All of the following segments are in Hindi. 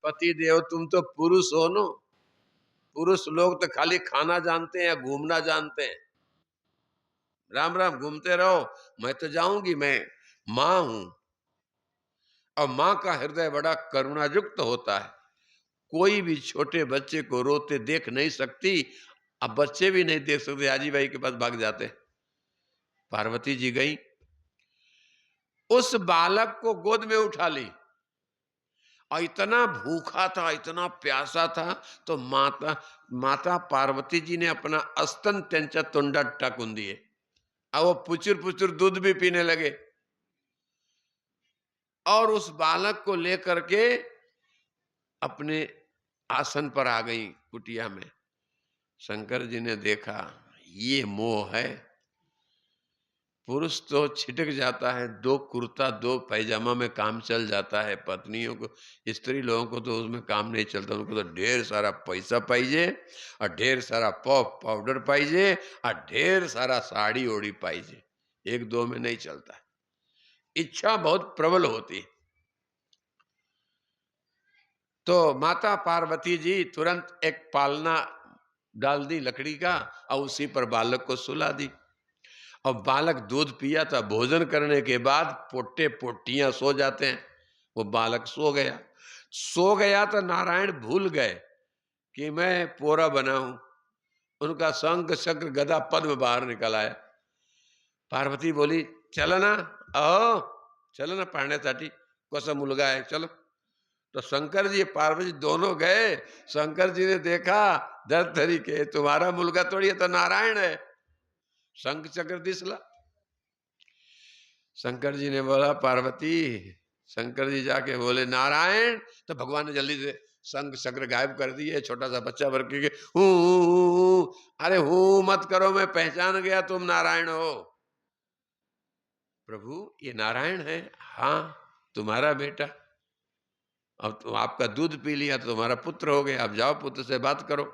पति देव तुम तो पुरुष हो नो, पुरुष लोग तो खाली खाना जानते हैं या घूमना जानते हैं। राम राम घूमते रहो, मैं तो जाऊंगी, मैं मां हूं। और मां का हृदय बड़ा करुणायुक्त होता है, कोई भी छोटे बच्चे को रोते देख नहीं सकती। अब बच्चे भी नहीं देख सकते, आजी भाई के पास भाग जाते। पार्वती जी गई, उस बालक को गोद में उठा ली, और इतना भूखा था, इतना प्यासा था, तो माता माता पार्वती जी ने अपना अस्तन त्यांच्या तोंडात टाकून दिए, और वो पुचुर पुचुर दूध भी पीने लगे। और उस बालक को लेकर के अपने आसन पर आ गई कुटिया में। शंकर जी ने देखा, ये मोह है। पुरुष तो छिटक जाता है, दो कुर्ता दो पैजामा में काम चल जाता है। पत्नियों को, स्त्री लोगों को तो उसमें काम नहीं चलता। उनको तो ढेर सारा पैसा पाइजे, और ढेर सारा पॉप पाउडर पाइजे, और ढेर सारा साड़ी ओढ़ी पाइजे। एक दो में नहीं चलता। इच्छा बहुत प्रबल होती। तो माता पार्वती जी तुरंत एक पालना डाल दी लकड़ी का, और उसी पर बालक को सुला दी। और बालक दूध पिया था। भोजन करने के बाद पोटे पोटियां सो जाते हैं, वो बालक सो गया तो नारायण भूल गए कि मैं पोरा बना हूं। उनका शंख चक्र गदा पद्म बाहर निकल आया। पार्वती बोली, चलो ना, आओ चलो ना पाण्यासाठी, कोसा मुलगा है, चलो। तो शंकर जी पार्वती दोनों गए। शंकर जी ने देखा, दर तरीके तुम्हारा मुलगा थोड़ी है, तो नारायण है। शंख चक्र दिसला। शंकर जी ने बोला, पार्वती। शंकर जी जाके बोले, नारायण। तो भगवान ने जल्दी से शंख चक्र गायब कर दिए। छोटा सा बच्चा भर के हूं, अरे हूं मत करो, मैं पहचान गया तुम नारायण हो। प्रभु ये नारायण है। हाँ, तुम्हारा बेटा। अब तो आपका दूध पी लिया तो तुम्हारा पुत्र हो गया, अब जाओ पुत्र से बात करो।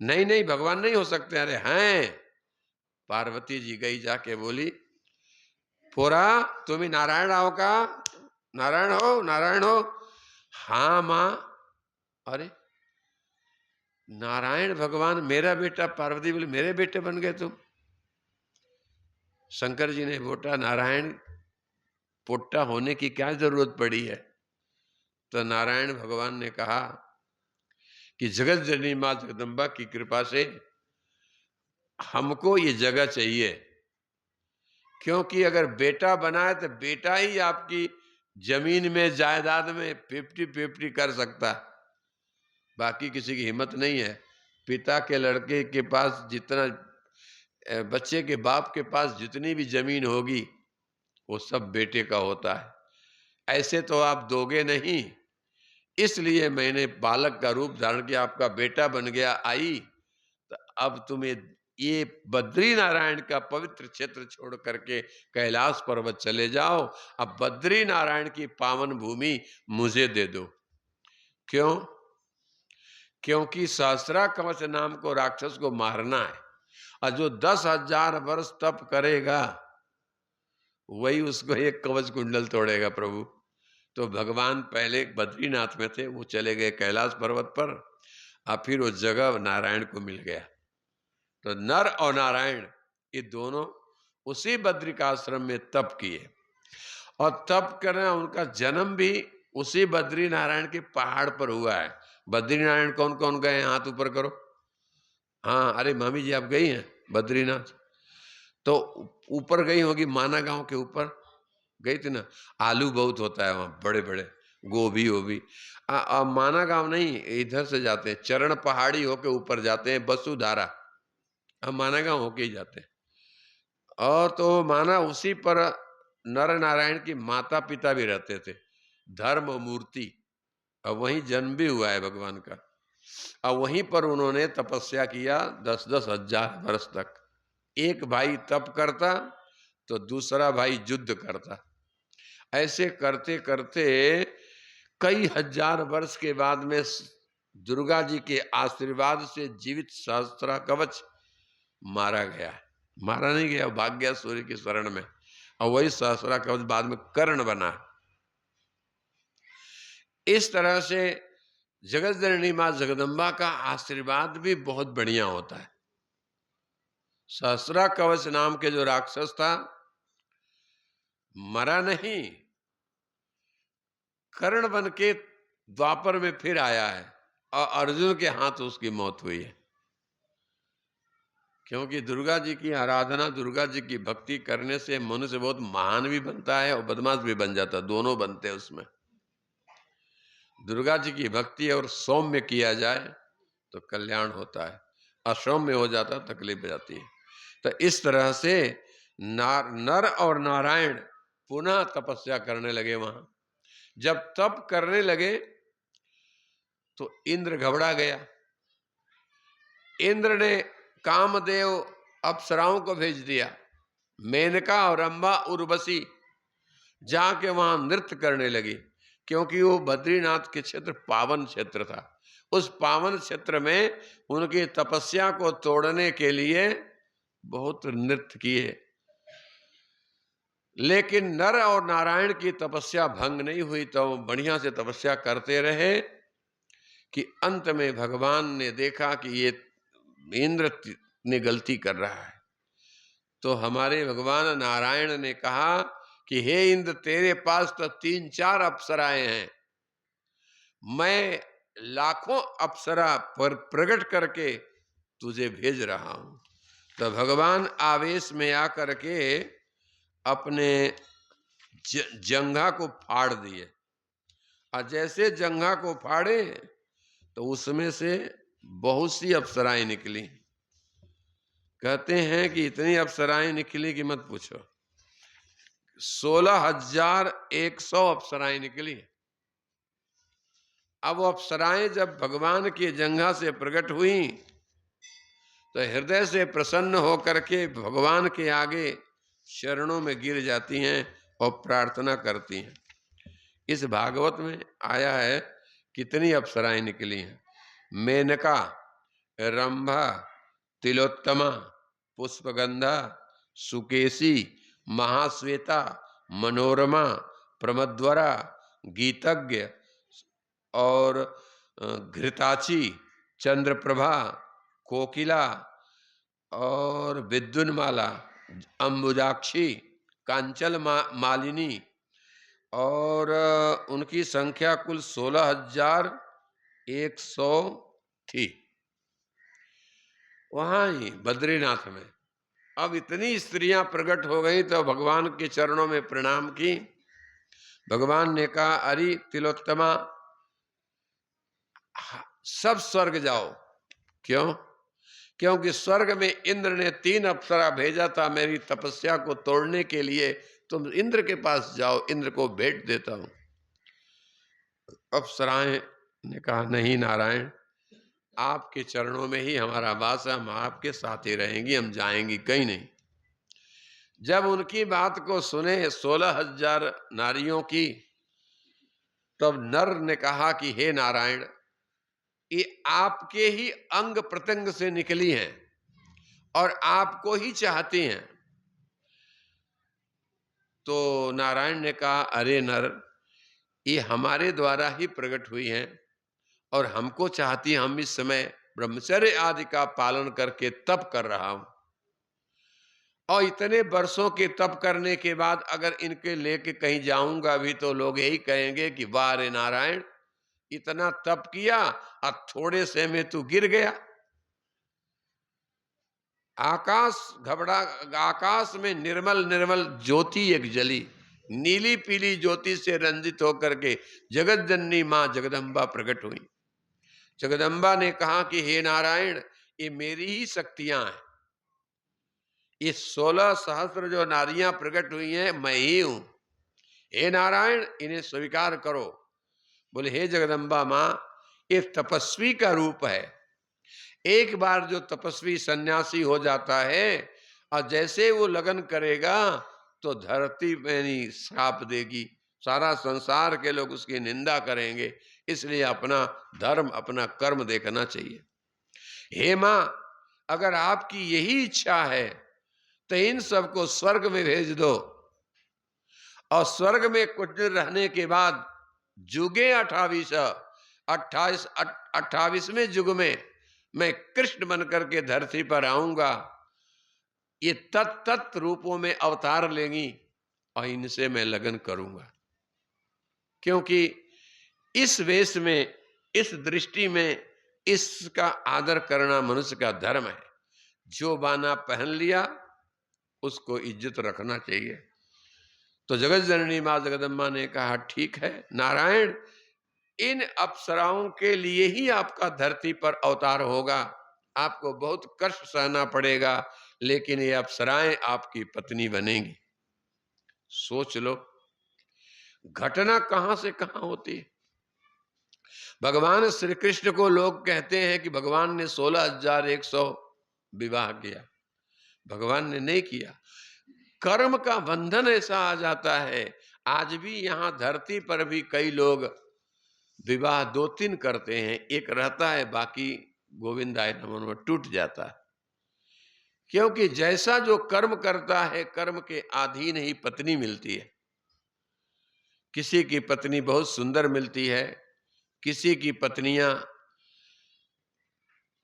नहीं नहीं, भगवान नहीं हो सकते। अरे हैं। पार्वती जी गई, जाके बोली, पोरा तुम्ही नारायण आहो का? नारायण हो, नारायण हो? हाँ मां। अरे नारायण भगवान मेरा बेटा। पार्वती बोली, मेरे बेटे बन गए तुम? शंकर जी ने बोला, नारायण पोटा होने की क्या जरूरत पड़ी है? तो नारायण भगवान ने कहा कि जगत जननी मां जगदम्बा की कृपा से हमको ये जगह चाहिए। क्योंकि अगर बेटा बनाए तो बेटा ही आपकी जमीन में जायदाद में 50-50 कर सकता, बाकी किसी की हिम्मत नहीं है। पिता के लड़के के पास जितना, बच्चे के बाप के पास जितनी भी जमीन होगी वो सब बेटे का होता है। ऐसे तो आप दोगे नहीं, इसलिए मैंने बालक का रूप धारण किया, आपका बेटा बन गया। आई तो अब तुम्हें ये बद्री नारायण का पवित्र क्षेत्र छोड़ करके कैलाश पर्वत चले जाओ। अब बद्री नारायण की पावन भूमि मुझे दे दो। क्यों? क्योंकि सहस्रा कवच नाम को राक्षस को मारना है, और जो 10,000 वर्ष तप करेगा वही उसको एक कवच कुंडल तोड़ेगा प्रभु। तो भगवान पहले बद्रीनाथ में थे, वो चले गए कैलाश पर्वत पर, और फिर वो जगह नारायण को मिल गया। तो नर और नारायण ये दोनों उसी बद्रिकाश्रम में तप किए, और तप करना, उनका जन्म भी उसी बद्री नारायण के पहाड़ पर हुआ है। बद्री नारायण कौन कौन गए हैं? हाथ ऊपर करो। हाँ, अरे मामी जी आप गई हैं बद्रीनाथ? तो ऊपर गई होगी, माना गांव के ऊपर गई थी ना। आलू बहुत होता है वहां, बड़े बड़े, गोभी वोभी। माना गांव नहीं, इधर से जाते हैं, चरण पहाड़ी होके ऊपर जाते हैं, बसुधारा। हम माना गांव होके ही जाते हैं। और तो माना उसी पर नर नारायण की माता पिता भी रहते थे, धर्म मूर्ति। और वहीं जन्म भी हुआ है भगवान का, और वहीं पर उन्होंने तपस्या किया 10-10 हजार वर्ष तक। एक भाई तप करता तो दूसरा भाई युद्ध करता। ऐसे करते करते कई हजार वर्ष के बाद में दुर्गा जी के आशीर्वाद से जीवित सहस्त्रा कवच मारा गया। मारा नहीं गया, भाग गया सूर्य की शरण में, और वही सहस्त्रा कवच बाद में कर्ण बना। इस तरह से जगत जननी माँ जगदम्बा का आशीर्वाद भी बहुत बढ़िया होता है। सहस्रा कवच नाम के जो राक्षस था, मरा नहीं, कर्ण बन के द्वापर में फिर आया है और अर्जुन के हाथ उसकी मौत हुई है। क्योंकि दुर्गा जी की आराधना, दुर्गा जी की भक्ति करने से मनुष्य बहुत महान भी बनता है और बदमाश भी बन जाता है, दोनों बनते हैं उसमें। दुर्गा जी की भक्ति और सौम्य किया जाए तो कल्याण होता है, असौम्य हो जाता है तकलीफ हो जाती है। तो इस तरह से नर और नारायण पुनः तपस्या करने लगे। वहां जब तप करने लगे तो इंद्र घबरा गया। इंद्र ने कामदेव अप्सराओं को भेज दिया, मेनका और अम्बा उर्वशी जाके वहां नृत्य करने लगी। क्योंकि वो बद्रीनाथ के क्षेत्र पावन क्षेत्र था। उस पावन क्षेत्र में उनकी तपस्या को तोड़ने के लिए बहुत नृत्य किए, लेकिन नर और नारायण की तपस्या भंग नहीं हुई। तो बढ़िया से तपस्या करते रहे कि अंत में भगवान ने देखा कि ये इंद्र ने गलती कर रहा है। तो हमारे भगवान नारायण ने कहा कि हे इंद्र, तेरे पास तो 3-4 अप्सराएं हैं, मैं लाखों अप्सरा पर प्रकट करके तुझे भेज रहा हूं। तो भगवान आवेश में आकर के अपने जंघा को फाड़ दिए, और जैसे जंघा को फाड़े तो उसमें से बहुत सी अप्सराएं निकली। कहते हैं कि इतनी अप्सराएं निकली कि मत पूछो, 16,100 अप्सराएं निकली। अब वो अप्सराएं जब भगवान की जंघा से प्रकट हुई तो हृदय से प्रसन्न होकर के भगवान के आगे शरणों में गिर जाती हैं और प्रार्थना करती हैं। इस भागवत में आया है कितनी अप्सराएं निकली हैं। मेनका, रंभा, तिलोत्तमा, पुष्पगंधा, सुकेशी, महाश्वेता, मनोरमा, प्रमद्वरा, गीतज्ञ और घृताची, चंद्रप्रभा, कोकिला और विद्युन्माला, अंबुजाक्षी, कांचल मालिनी, और उनकी संख्या कुल 16,100 थी वहां ही बद्रीनाथ में। अब इतनी स्त्रियां प्रकट हो गई तो भगवान के चरणों में प्रणाम की। भगवान ने कहा, अरे तिलोत्तमा, सब स्वर्ग जाओ। क्यों? क्योंकि स्वर्ग में इंद्र ने 3 अप्सरा भेजा था मेरी तपस्या को तोड़ने के लिए। तुम इंद्र के पास जाओ, इंद्र को भेंट देता हूं। अप्सराएं ने कहा, नहीं नारायण, आपके चरणों में ही हमारा वास है, हम आपके साथ ही रहेंगी, हम जाएंगी कहीं नहीं। जब उनकी बात को सुने 16,000 नारियों की, तब नर ने कहा कि हे नारायण, ये आपके ही अंग प्रत्यंग से निकली हैं और आपको ही चाहती हैं। तो नारायण ने कहा, अरे नर, ये हमारे द्वारा ही प्रकट हुई हैं और हमको चाहती हैं। हम इस समय ब्रह्मचर्य आदि का पालन करके तप कर रहा हूं, और इतने वर्षों के तप करने के बाद अगर इनके लेके कहीं जाऊंगा भी तो लोग यही कहेंगे कि वाह रे नारायण, इतना तप किया और थोड़े से में तू गिर गया। आकाश में निर्मल निर्मल ज्योति एक जली, नीली पीली ज्योति से रंजित होकर के जगत जननी मां जगदम्बा प्रकट हुई। जगदम्बा ने कहा कि हे नारायण, ये मेरी ही शक्तियां हैं, ये 16 सहस्त्र जो नारियां प्रकट हुई हैं मैं ही हूं। हे नारायण, इन्हें स्वीकार करो। बोले, हे जगदम्बा मां, ये तपस्वी का रूप है। एक बार जो तपस्वी सन्यासी हो जाता है और जैसे वो लगन करेगा तो धरती में नहीं श्राप देगी, सारा संसार के लोग उसकी निंदा करेंगे। इसलिए अपना धर्म, अपना कर्म देखना चाहिए। हे मां, अगर आपकी यही इच्छा है तो इन सबको स्वर्ग में भेज दो, और स्वर्ग में कुछ दिन रहने के बाद जुगे 28 28वें युग में मैं कृष्ण बनकर के धरती पर आऊंगा, ये तत्त रूपों में अवतार लेंगी और इनसे मैं लगन करूंगा। क्योंकि इस वेश में, इस दृष्टि में इसका आदर करना मनुष्य का धर्म है। जो बाना पहन लिया उसको इज्जत रखना चाहिए। तो जगत जननी मां जगदम्बा ने कहा, ठीक है नारायण, इन अप्सराओं के लिए ही आपका धरती पर अवतार होगा। आपको बहुत कष्ट सहना पड़ेगा, लेकिन ये अप्सराएं आपकी पत्नी बनेंगी। सोच लो, घटना कहां से कहां होती है। भगवान श्री कृष्ण को लोग कहते हैं कि भगवान ने 16,100 विवाह किया। भगवान ने नहीं किया। कर्म का बंधन ऐसा आ जाता है। आज भी यहां धरती पर भी कई लोग विवाह 2-3 करते हैं, एक रहता है, बाकी गोविंदाय नमः में टूट जाता है। क्योंकि जैसा जो कर्म करता है, कर्म के अधीन ही पत्नी मिलती है। किसी की पत्नी बहुत सुंदर मिलती है, किसी की पत्नियां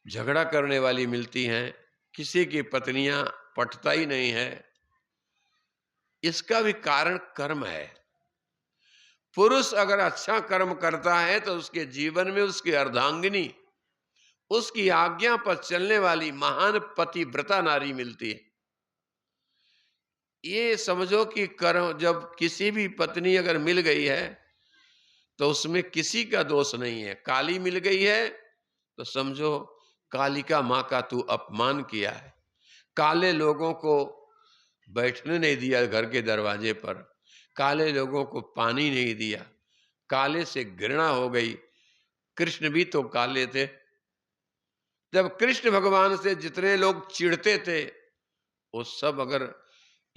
झगड़ा करने वाली मिलती हैं, किसी की पत्नियां पटता ही नहीं है। इसका भी कारण कर्म है। पुरुष अगर अच्छा कर्म करता है तो उसके जीवन में उसकी अर्धांगिनी, उसकी आज्ञा पर चलने वाली महान पतिव्रता नारी मिलती है। ये समझो कि कर्म, जब किसी भी पत्नी अगर मिल गई है तो उसमें किसी का दोष नहीं है। काली मिल गई है तो समझो कालिका मां का तू अपमान किया है। काले लोगों को बैठने नहीं दिया घर के दरवाजे पर, काले लोगों को पानी नहीं दिया, काले से घृणा हो गई। कृष्ण भी तो काले थे। जब कृष्ण भगवान से जितने लोग चिढ़ते थे, वो सब अगर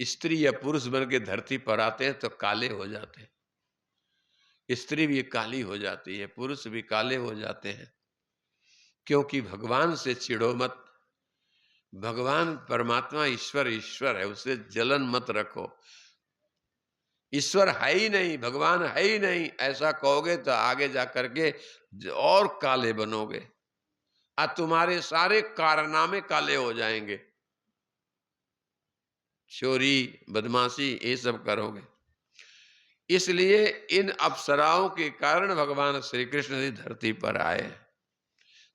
स्त्री या पुरुष बन के धरती पर आते हैं तो काले हो जाते हैं। स्त्री भी काली हो जाती है, पुरुष भी काले हो जाते हैं। क्योंकि भगवान से चिढ़ो मत। भगवान परमात्मा ईश्वर ईश्वर है, उसे जलन मत रखो। ईश्वर है ही नहीं, भगवान है ही नहीं, ऐसा कहोगे तो आगे जाकर के और काले बनोगे और तुम्हारे सारे कारनामे काले हो जाएंगे। चोरी, बदमाशी, ये सब करोगे। इसलिए इन अप्सराओं के कारण भगवान श्री कृष्ण जी धरती पर आए।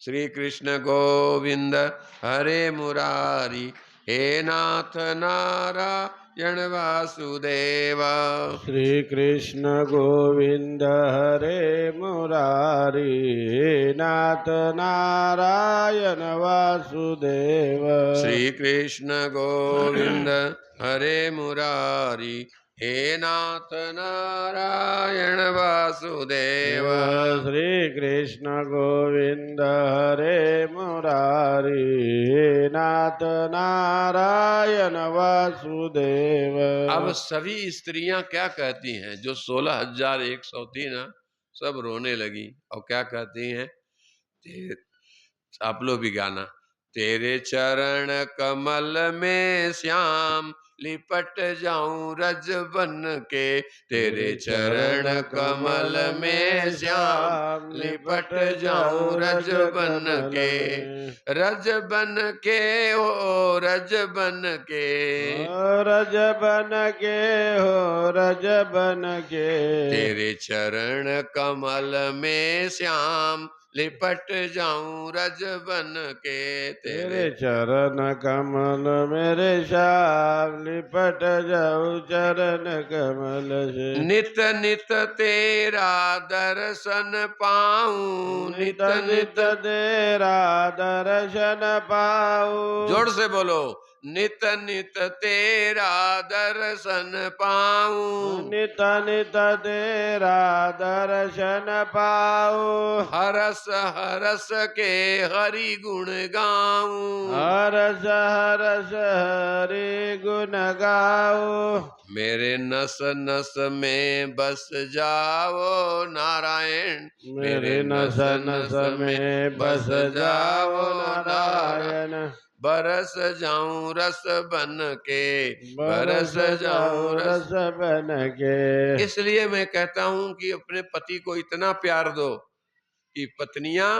श्री कृष्ण गोविंद हरे मुरारी, हे नाथ नारायण वासुदेव। श्री कृष्ण गोविंद हरे मुरारी, हे नाथ नारायण वासुदेव। श्री कृष्ण गोविंद हरे मुरारी, हे नाथ नारायण वासुदेव। श्री कृष्ण गोविंद हरे मुरारी, हे नाथ नारायण वासुदेव। अब सभी स्त्रियां क्या कहती हैं? जो 16,100 थी ना, सब रोने लगी और क्या कहती हैं? आप लोग भी गाना। तेरे चरण कमल में श्याम लिपट जाऊं रज बन के, तेरे चरण कमल में श्याम लिपट जाऊं रज बन के, रज बन के हो रज बन के, रज बन के हो रज बन के, तेरे चरण कमल में श्याम लिपट जाऊं रज बन के, तेरे चरण कमल मेरे श्याम लिपट जाऊं चरण कमल से। नित नित तेरा दर्शन पाऊं, नित नित तेरा दर्शन पाऊं। जोर से बोलो, नित नित तेरा दर्शन पाऊं, नित नित तेरा दर्शन पाऊं। हरस हरस के हरि गुण गाऊं, हरस हरस हरि गुण गाऊं। मेरे नस नस में बस जाओ नारायण, मेरे नस नस में बस जाओ नारायण। बरस जाऊं रस बन के, बरस जाऊं रस बन के। इसलिए मैं कहता हूं कि अपने पति को इतना प्यार दो कि पत्नियां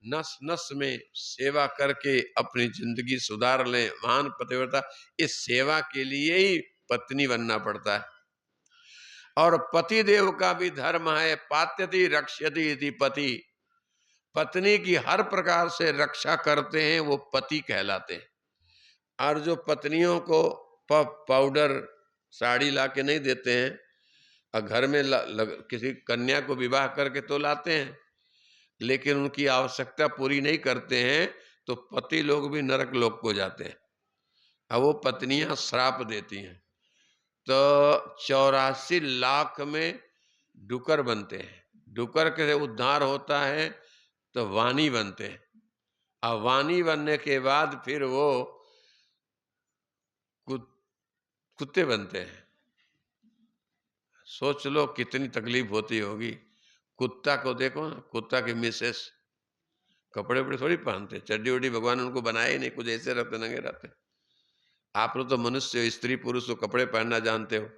नस नस में सेवा करके अपनी जिंदगी सुधार लें, महान पतिव्रता। इस सेवा के लिए ही पत्नी बनना पड़ता है। और पति देव का भी धर्म है, पात्यति रक्षयति इति पति। पत्नी की हर प्रकार से रक्षा करते हैं वो पति कहलाते हैं। और जो पत्नियों को पफ पाउडर साड़ी ला के नहीं देते हैं और घर में किसी कन्या को विवाह करके तो लाते हैं, लेकिन उनकी आवश्यकता पूरी नहीं करते हैं, तो पति लोग भी नरक लोक को जाते हैं। अब वो पत्नियां श्राप देती हैं। तो 84 लाख में डुकर बनते हैं। डुकर के उद्धार होता है तो वाणी बनते हैं। अब वाणी बनने के बाद फिर वो कुत्ते बनते हैं। सोच लो कितनी तकलीफ होती होगी। कुत्ता को देखो ना, कुत्ता की मिसेस कपड़े वपड़े थोड़ी पहनते, चड्डी उड्डी भगवान ने उनको बनाए ही नहीं, कुछ ऐसे रहते, नंगे रहते। आप लोग तो मनुष्य हो, स्त्री पुरुष हो, कपड़े पहनना जानते हो।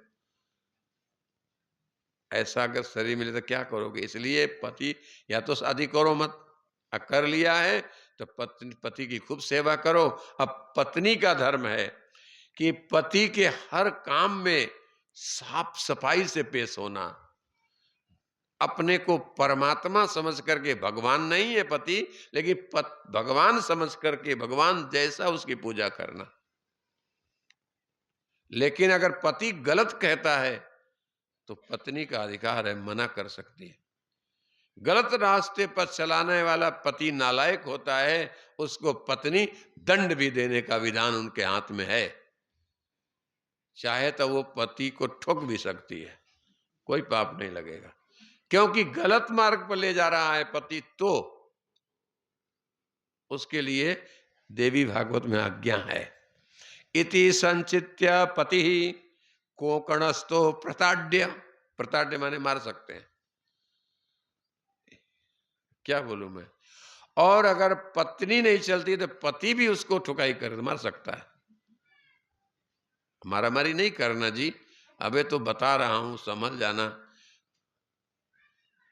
ऐसा अगर शरीर मिले तो क्या करोगे? इसलिए पति या तो शादी करो मत, कर लिया है तो पति की खूब सेवा करो। अब पत्नी का धर्म है कि पति के हर काम में साफ सफाई से पेश होना। अपने को परमात्मा समझ करके, भगवान नहीं है पति, लेकिन भगवान समझ करके भगवान जैसा उसकी पूजा करना। लेकिन अगर पति गलत कहता है तो पत्नी का अधिकार है, मना कर सकती है। गलत रास्ते पर चलाने वाला पति नालायक होता है, उसको पत्नी दंड भी देने का विधान उनके हाथ में है। चाहे तो वो पति को ठोक भी सकती है, कोई पाप नहीं लगेगा, क्योंकि गलत मार्ग पर ले जा रहा है पति, तो उसके लिए देवी भागवत में आज्ञा है। इति संचित्य पति कोकणस्थो प्रताड्य। प्रताड्य माने मार सकते हैं, क्या बोलूं मैं। और अगर पत्नी नहीं चलती तो पति भी उसको ठुकाई कर मार सकता है। मारामारी नहीं करना जी, अबे तो बता रहा हूं, समझ जाना।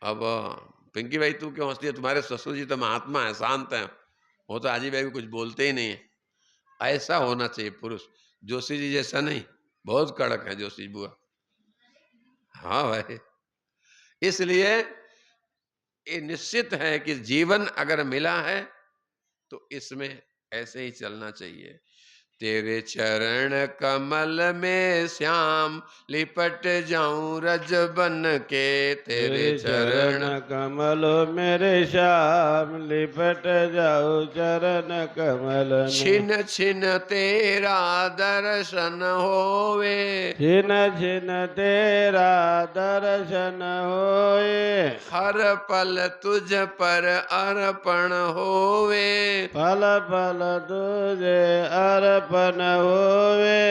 अब पिंकी भाई तू क्यों हंसती है? तुम्हारे ससुर जी तो महात्मा है, शांत है, वो तो आजी भाई भी कुछ बोलते ही नहीं है। ऐसा होना चाहिए पुरुष, जोशी जी जैसा नहीं, बहुत कड़क है जोशी बुआ। हाँ भाई, इसलिए ये निश्चित है कि जीवन अगर मिला है तो इसमें ऐसे ही चलना चाहिए। तेरे चरण कमल में श्याम लिपट जाऊं रज बन के। तेरे चरण कमल मेरे श्याम लिपट जाऊं चरण कमल में। छिन छिन तेरा दर्शन होवे, छिन छिन तेरा दर्शन होए। हर पल तुझ पर अर्पण होवे, पल पल तुझे अर्पण होवे।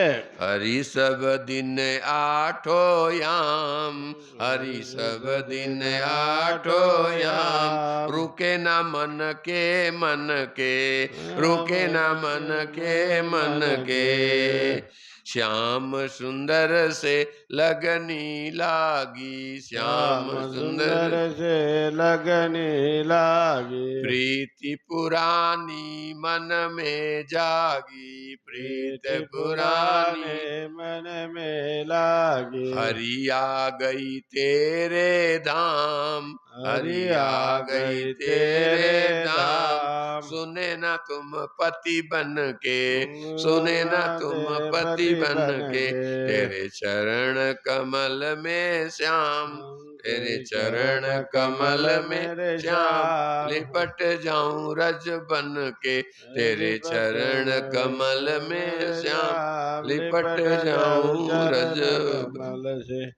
हरि सब दिन आठो याम, हरि सब दिन आठो याम। रुके न मन के, मन के रुके न मन के, मन के। श्याम सुंदर से लगनी लागी, श्याम सुंदर से लगनी लागी। प्रीति पुरानी मन में जागी, प्रीति पुरानी मन में लागी। हरि आ गई तेरे धाम, हरि आ गई तेरे धाम। सुने ना तुम पति बन के, सुने ना तुम पति बन के। तेरे चरण कमल में श्याम, तेरे चरण कमल में श्याम लिपट जाऊं रज बन के। तेरे चरण कमल में श्याम लिपट जाऊं रज कमल से।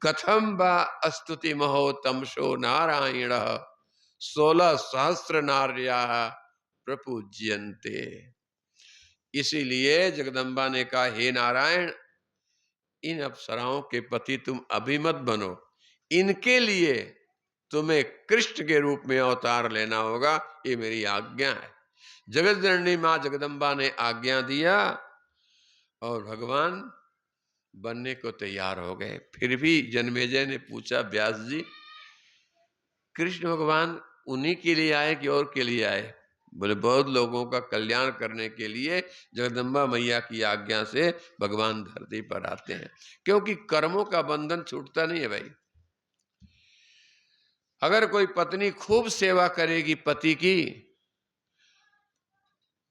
कथम बा स्तुति महो तमसो नारायण 16 सहस्र नार्या प्रपूज्यन्ते। इसीलिए जगदम्बा ने कहा, हे नारायण, इन अप्सराओं के पति तुम अभी मत बनो, इनके लिए तुम्हें कृष्ण के रूप में अवतार लेना होगा, ये मेरी आज्ञा है। जगत जननी मां जगदम्बा ने आज्ञा दिया और भगवान बनने को तैयार हो गए। फिर भी जन्मेजय ने पूछा, व्यास जी कृष्ण भगवान उन्हीं के लिए आए कि और के लिए आए? बोले बहुत लोगों का कल्याण करने के लिए जगदम्बा मैया की आज्ञा से भगवान धरती पर आते हैं, क्योंकि कर्मों का बंधन छूटता नहीं है भाई। अगर कोई पत्नी खूब सेवा करेगी पति की,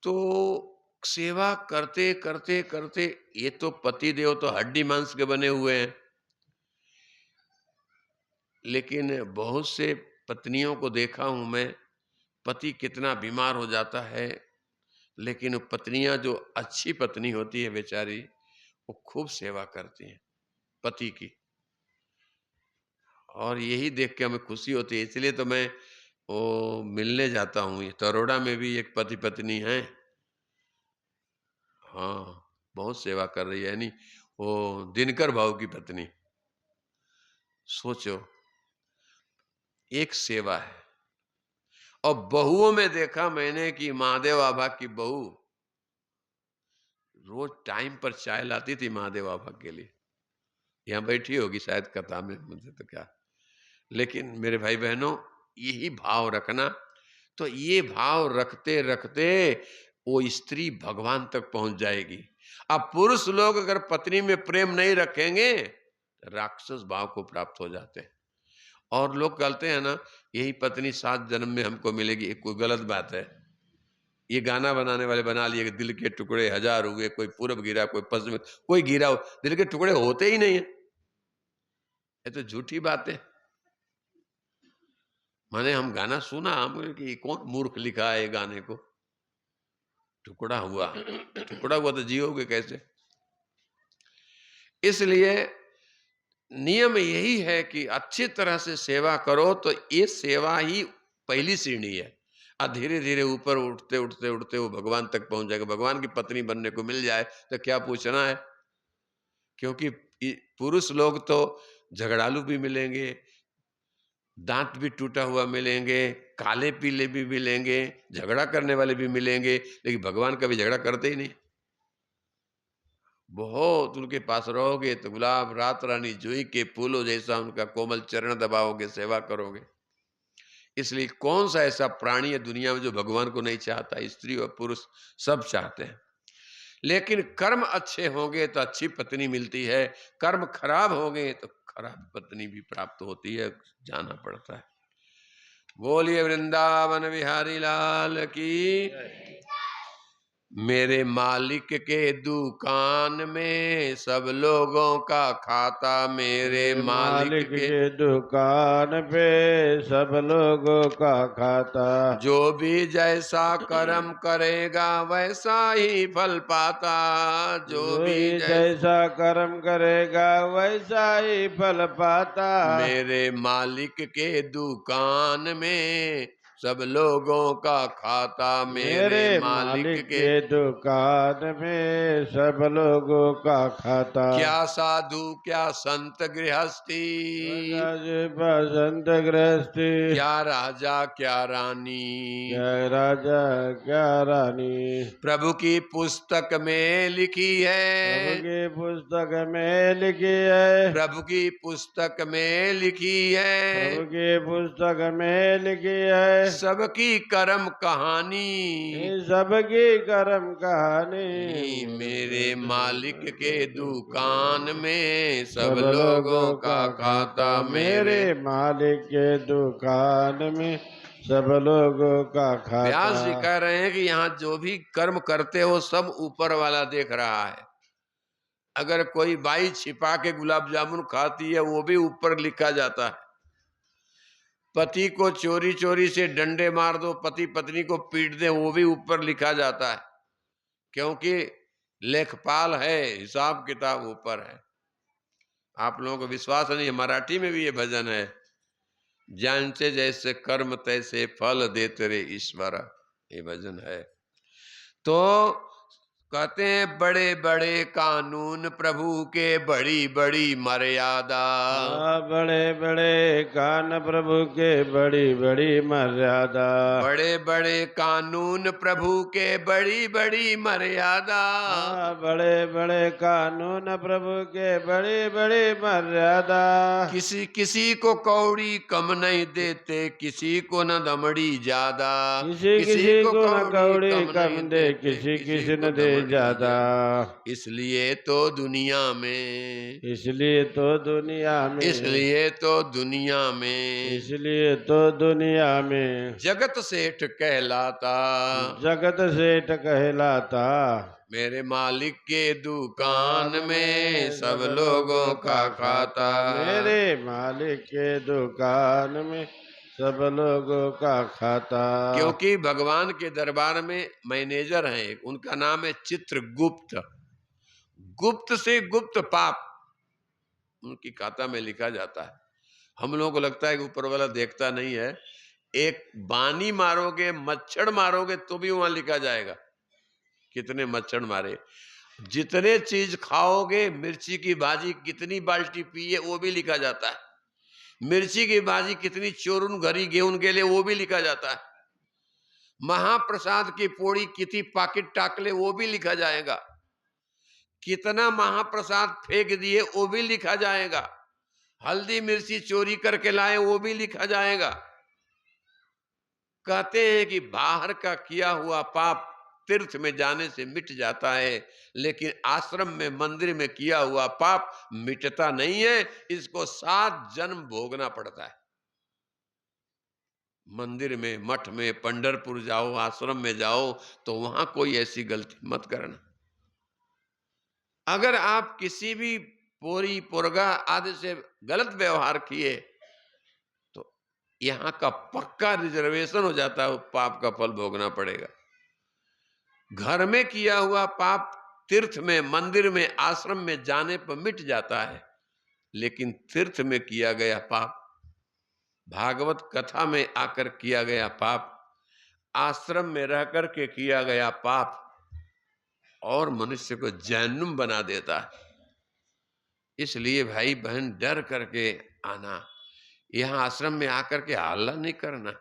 तो सेवा करते करते करते, ये तो पति देव तो हड्डी मांस के बने हुए हैं, लेकिन बहुत से पत्नियों को देखा हूं मैं, पति कितना बीमार हो जाता है, लेकिन पत्नियां जो अच्छी पत्नी होती है बेचारी, वो खूब सेवा करती हैं पति की, और यही देख के हमें खुशी होती है। इसलिए तो मैं वो मिलने जाता हूँ। ये तरोड़ा में भी एक पति पत्नी है, हाँ, बहुत सेवा कर रही है, यानी वो दिनकर भाऊ की पत्नी। सोचो, एक सेवा है। और बहुओं में देखा मैंने कि महादेव आभा की बहू रोज टाइम पर चाय लाती थी महादेव आभा के लिए। यहाँ बैठी होगी शायद कथा में, मुझे तो क्या। लेकिन मेरे भाई बहनों, यही भाव रखना, तो ये भाव रखते रखते वो स्त्री भगवान तक पहुंच जाएगी। अब पुरुष लोग अगर पत्नी में प्रेम नहीं रखेंगे, राक्षस भाव को प्राप्त हो जाते हैं। और लोग कहते हैं ना, यही पत्नी 7 जन्म में हमको मिलेगी, एक कोई गलत बात है। ये गाना बनाने वाले बना लिए कि दिल के टुकड़े 1000 हुए, कोई पूरब गिरा, कोई पश्चिम, कोई गिरा हो, दिल के टुकड़े होते ही नहीं है। ये तो झूठी बात है। मैंने हम गाना सुना, हम बोले कि कौन मूर्ख लिखा है ये गाने को, टुकड़ा हुआ, टुकड़ा हुआ तो जियोगे कैसे? इसलिए नियम यही है कि अच्छी तरह से सेवा करो, तो ये सेवा ही पहली सीढ़ी है। और धीरे धीरे ऊपर उठते उठते उठते वो भगवान तक पहुंच जाएगा। भगवान की पत्नी बनने को मिल जाए तो क्या पूछना है, क्योंकि पुरुष लोग तो झगड़ालू भी मिलेंगे, दांत भी टूटा हुआ मिलेंगे, काले पीले भी मिलेंगे, झगड़ा करने वाले भी मिलेंगे, लेकिन भगवान कभी झगड़ा करते ही नहीं। बहुत उनके पास रहोगे तो गुलाब रात रानी जुई के फूलों जैसा उनका कोमल चरण दबाओगे, सेवा करोगे। इसलिए कौन सा ऐसा प्राणी है दुनिया में जो भगवान को नहीं चाहता? स्त्री और पुरुष सब चाहते हैं। लेकिन कर्म अच्छे होंगे तो अच्छी पत्नी मिलती है, कर्म खराब होंगे तो खराब पत्नी भी प्राप्त होती है, जाना पड़ता है। बोलिए वृंदावन बिहारी लाल की। मेरे मालिक के दुकान में सब लोगों का खाता, मेरे मालिक के दुकान पे सब लोगों का खाता। जो भी जैसा कर्म करेगा वैसा ही फल पाता, जो भी जैसा कर्म करेगा वैसा ही फल पाता। मेरे मालिक के दुकान में सब लोगों का खाता, मेरे मालिक के दुकान में सब लोगों का खाता। क्या साधु क्या संत गृहस्थी, बसंत गृहस्थी, क्या राजा क्या रानी, क्या राजा क्या रानी, प्रभु की पुस्तक में लिखी है, प्रभु की पुस्तक में लिखी है, प्रभु की पुस्तक में लिखी है, प्रभु की पुस्तक में लिखी है, सबकी कर्म कहानी, सबकी कर्म कहानी। मेरे मालिक के दुकान में सब लोगों का खाता, मेरे मालिक के दुकान में सब लोगों का खाता। व्यास जी कह रहे हैं कि यहाँ जो भी कर्म करते हो सब ऊपर वाला देख रहा है। अगर कोई बाई छिपा के गुलाब जामुन खाती है, वो भी ऊपर लिखा जाता है। पति को चोरी चोरी से डंडे मार दो, पति पत्नी को पीट दे, वो भी ऊपर लिखा जाता है, क्योंकि लेखपाल है, हिसाब किताब ऊपर है। आप लोगों को विश्वास नहीं है, मराठी में भी ये भजन है, ज्यांचे जैसे कर्म तैसे फल दे तेरे ईश्वर, ये भजन है। तो कहते हैं बड़े बड़े कानून प्रभु के, बड़ी बड़ी मर्यादा। बड़े बड़े कान प्रभु के, बड़ी बड़ी मर्यादा। बड़े बड़े कानून प्रभु के, बड़ी बड़ी मर्यादा। बड़े बड़े कानून प्रभु के, बड़ी बड़ी मर्यादा। किसी किसी को कौड़ी कम नहीं देते, किसी को न दमड़ी ज्यादा। किसी किसी को न कौड़ी कम कम नहीं दे, देते, किसी किसी को न दे दमड़ी ज्यादा। इसलिए तो दुनिया में, इसलिए तो दुनिया में, इसलिए तो दुनिया में इसलिए तो दुनिया में जगत सेठ कहलाता, जगत सेठ कहलाता। मेरे मालिक के दुकान में सब लोगों का खाता। मेरे मालिक के दुकान में सब लोगों का खाता। क्योंकि भगवान के दरबार में मैनेजर हैं एक, उनका नाम है चित्रगुप्त। गुप्त से गुप्त पाप उनकी खाता में लिखा जाता है। हम लोगों को लगता है कि ऊपर वाला देखता नहीं है। एक बानी मारोगे, मच्छर मारोगे तो भी वहां लिखा जाएगा कितने मच्छर मारे। जितने चीज खाओगे, मिर्ची की भाजी कितनी बाल्टी पिए वो भी लिखा जाता है। मिर्ची की भाजी कितनी चोरुन घरी गेहूं के लिए वो भी लिखा जाता है। महाप्रसाद की पोड़ी कितनी पाकिट टाकले वो भी लिखा जाएगा। कितना महाप्रसाद फेंक दिए वो भी लिखा जाएगा। हल्दी मिर्ची चोरी करके लाए वो भी लिखा जाएगा। कहते हैं कि बाहर का किया हुआ पाप तीर्थ में जाने से मिट जाता है, लेकिन आश्रम में मंदिर में किया हुआ पाप मिटता नहीं है। इसको 7 जन्म भोगना पड़ता है। मंदिर में, मठ में, पंढरपुर जाओ, आश्रम में जाओ तो वहां कोई ऐसी गलती मत करना। अगर आप किसी भी पोरी पोरगा आदि से गलत व्यवहार किए तो यहां का पक्का रिजर्वेशन हो जाता है, पाप का फल भोगना पड़ेगा। घर में किया हुआ पाप तीर्थ में, मंदिर में, आश्रम में जाने पर मिट जाता है, लेकिन तीर्थ में किया गया पाप, भागवत कथा में आकर किया गया पाप, आश्रम में रह करके किया गया पाप और मनुष्य को जहन्नुम बना देता है। इसलिए भाई बहन डर करके आना, यहां आश्रम में आकर के हल्ला नहीं करना,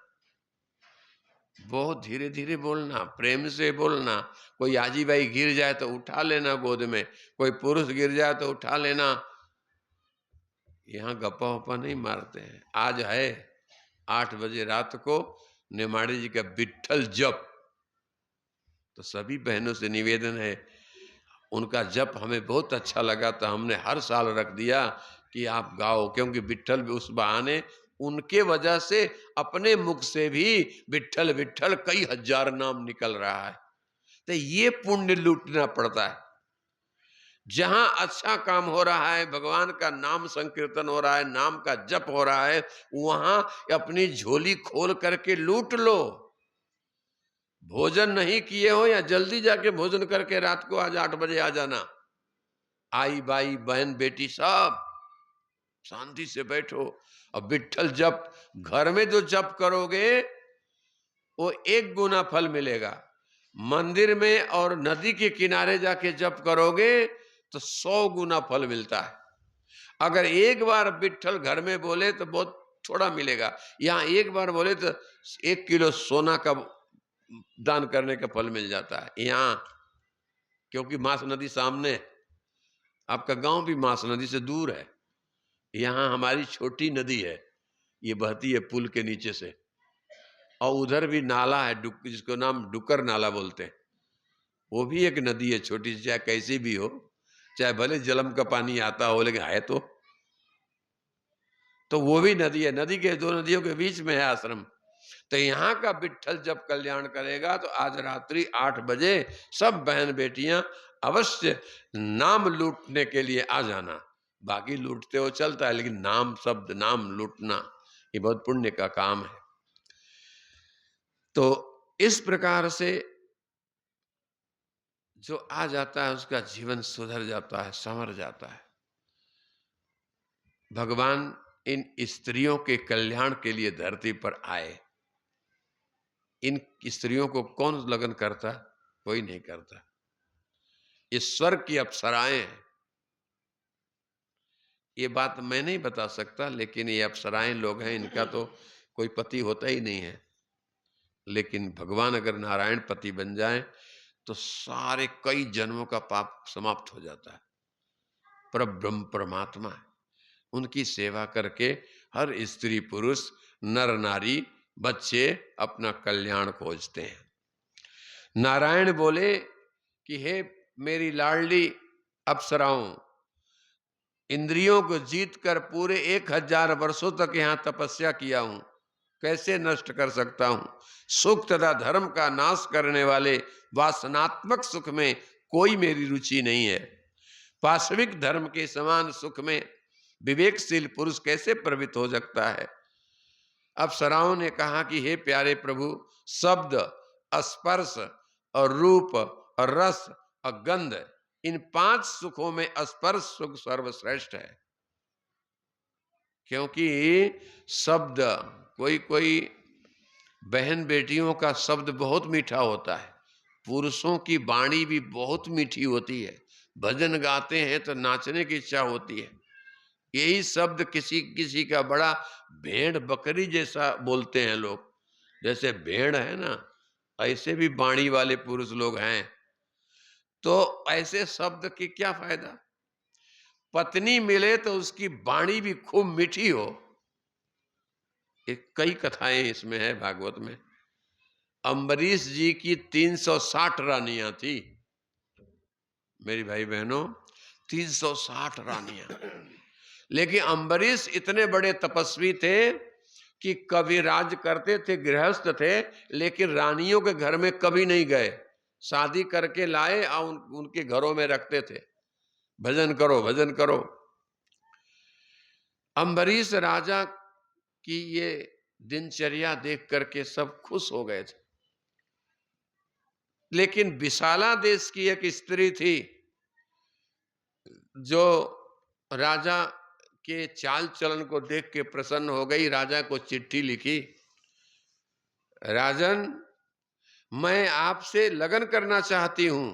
बहुत धीरे धीरे बोलना, प्रेम से बोलना। कोई आजी भाई गिर जाए तो उठा लेना गोद में, कोई पुरुष गिर जाए तो उठा लेना। यहां गप्पा वप्पा नहीं मारते हैं। आज है 8 बजे रात को नेमाड़ी जी का विट्ठल जप, तो सभी बहनों से निवेदन है, उनका जप हमें बहुत अच्छा लगा तो हमने हर साल रख दिया कि आप गाओ, क्योंकि विट्ठल भी उस बहाने उनके वजह से अपने मुख से भी विट्ठल विट्ठल कई हजार नाम निकल रहा है। तो ये पुण्य लूटना पड़ता है। जहां अच्छा काम हो रहा है, भगवान का नाम संकीर्तन हो रहा है, नाम का जप हो रहा है, वहां अपनी झोली खोल करके लूट लो। भोजन नहीं किए हो या जल्दी जाके भोजन करके रात को आज 8 बजे आ जाना। आई बाई बहन बेटी सब शांति से बैठो। अब विट्ठल जप घर में जो जप करोगे वो 1 गुना फल मिलेगा। मंदिर में और नदी के किनारे जाके जप करोगे तो 100 गुना फल मिलता है। अगर एक बार विट्ठल घर में बोले तो बहुत थोड़ा मिलेगा, यहाँ एक बार बोले तो 1 किलो सोना का दान करने का फल मिल जाता है यहाँ। क्योंकि मास नदी सामने है, आपका गांव भी मास नदी से दूर है। यहाँ हमारी छोटी नदी है, ये बहती है पुल के नीचे से, और उधर भी नाला है जिसको नाम डुकर नाला बोलते हैं। वो भी एक नदी है छोटी सी, चाहे कैसी भी हो, चाहे भले जलम का पानी आता हो, लेकिन है तो वो भी नदी है। नदी के 2 नदियों के बीच में है आश्रम। तो यहाँ का विट्ठल जब कल्याण करेगा तो आज रात्रि 8 बजे सब बहन बेटियां अवश्य नाम लूटने के लिए आ जाना। बाकी लूटते हो चलता है, लेकिन नाम शब्द, नाम लूटना ये बहुत पुण्य का काम है। तो इस प्रकार से जो आ जाता है उसका जीवन सुधर जाता है, संवर जाता है। भगवान इन स्त्रियों के कल्याण के लिए धरती पर आए। इन स्त्रियों को कौन लगन करता? कोई नहीं करता। ये स्वर्ग की अप्सराएं हैं। ये बात मैं नहीं बता सकता, लेकिन ये अप्सराएं लोग हैं, इनका तो कोई पति होता ही नहीं है। लेकिन भगवान अगर नारायण पति बन जाए तो सारे कई जन्मों का पाप समाप्त हो जाता है। परब्रह्म परमात्मा है, उनकी सेवा करके हर स्त्री पुरुष नर नारी बच्चे अपना कल्याण खोजते हैं। नारायण बोले कि हे मेरी लाडली अप्सराओं, इंद्रियों को जीत कर पूरे 1000 वर्षों तक यहां तपस्या किया हूं, कैसे नष्ट कर सकता हूं। सुख तथा धर्म का नाश करने वाले वासनात्मक सुख में कोई मेरी रुचि नहीं है। पाशविक धर्म के समान सुख में विवेकशील पुरुष कैसे प्रवृत्त हो सकता है। अप्सराओं ने कहा कि हे प्यारे प्रभु, शब्द, स्पर्श और रूप और रस और गंध, इन 5 सुखों में स्पर्श सुख सर्वश्रेष्ठ है। क्योंकि शब्द, कोई कोई बहन बेटियों का शब्द बहुत मीठा होता है, पुरुषों की वाणी भी बहुत मीठी होती है, भजन गाते हैं तो नाचने की इच्छा होती है। यही शब्द किसी किसी का बड़ा भेड़ बकरी जैसा बोलते हैं लोग, जैसे भेड़ है ना, ऐसे भी वाणी वाले पुरुष लोग हैं। तो ऐसे शब्द की क्या फायदा। पत्नी मिले तो उसकी वाणी भी खूब मीठी हो। एक कई कथाएं इसमें है भागवत में। अम्बरीश जी की 360 रानियां थी, मेरी भाई बहनों, 360 रानियां। लेकिन अम्बरीश इतने बड़े तपस्वी थे कि कभी राज करते थे, गृहस्थ थे, लेकिन रानियों के घर में कभी नहीं गए। शादी करके लाए और उनके घरों में रखते थे, भजन करो भजन करो। अम्बरीश राजा की ये दिनचर्या देख करके सब खुश हो गए थे। लेकिन विशाला देश की एक स्त्री थी जो राजा के चाल चलन को देख के प्रसन्न हो गई। राजा को चिट्ठी लिखी, राजन, मैं आपसे लगन करना चाहती हूं।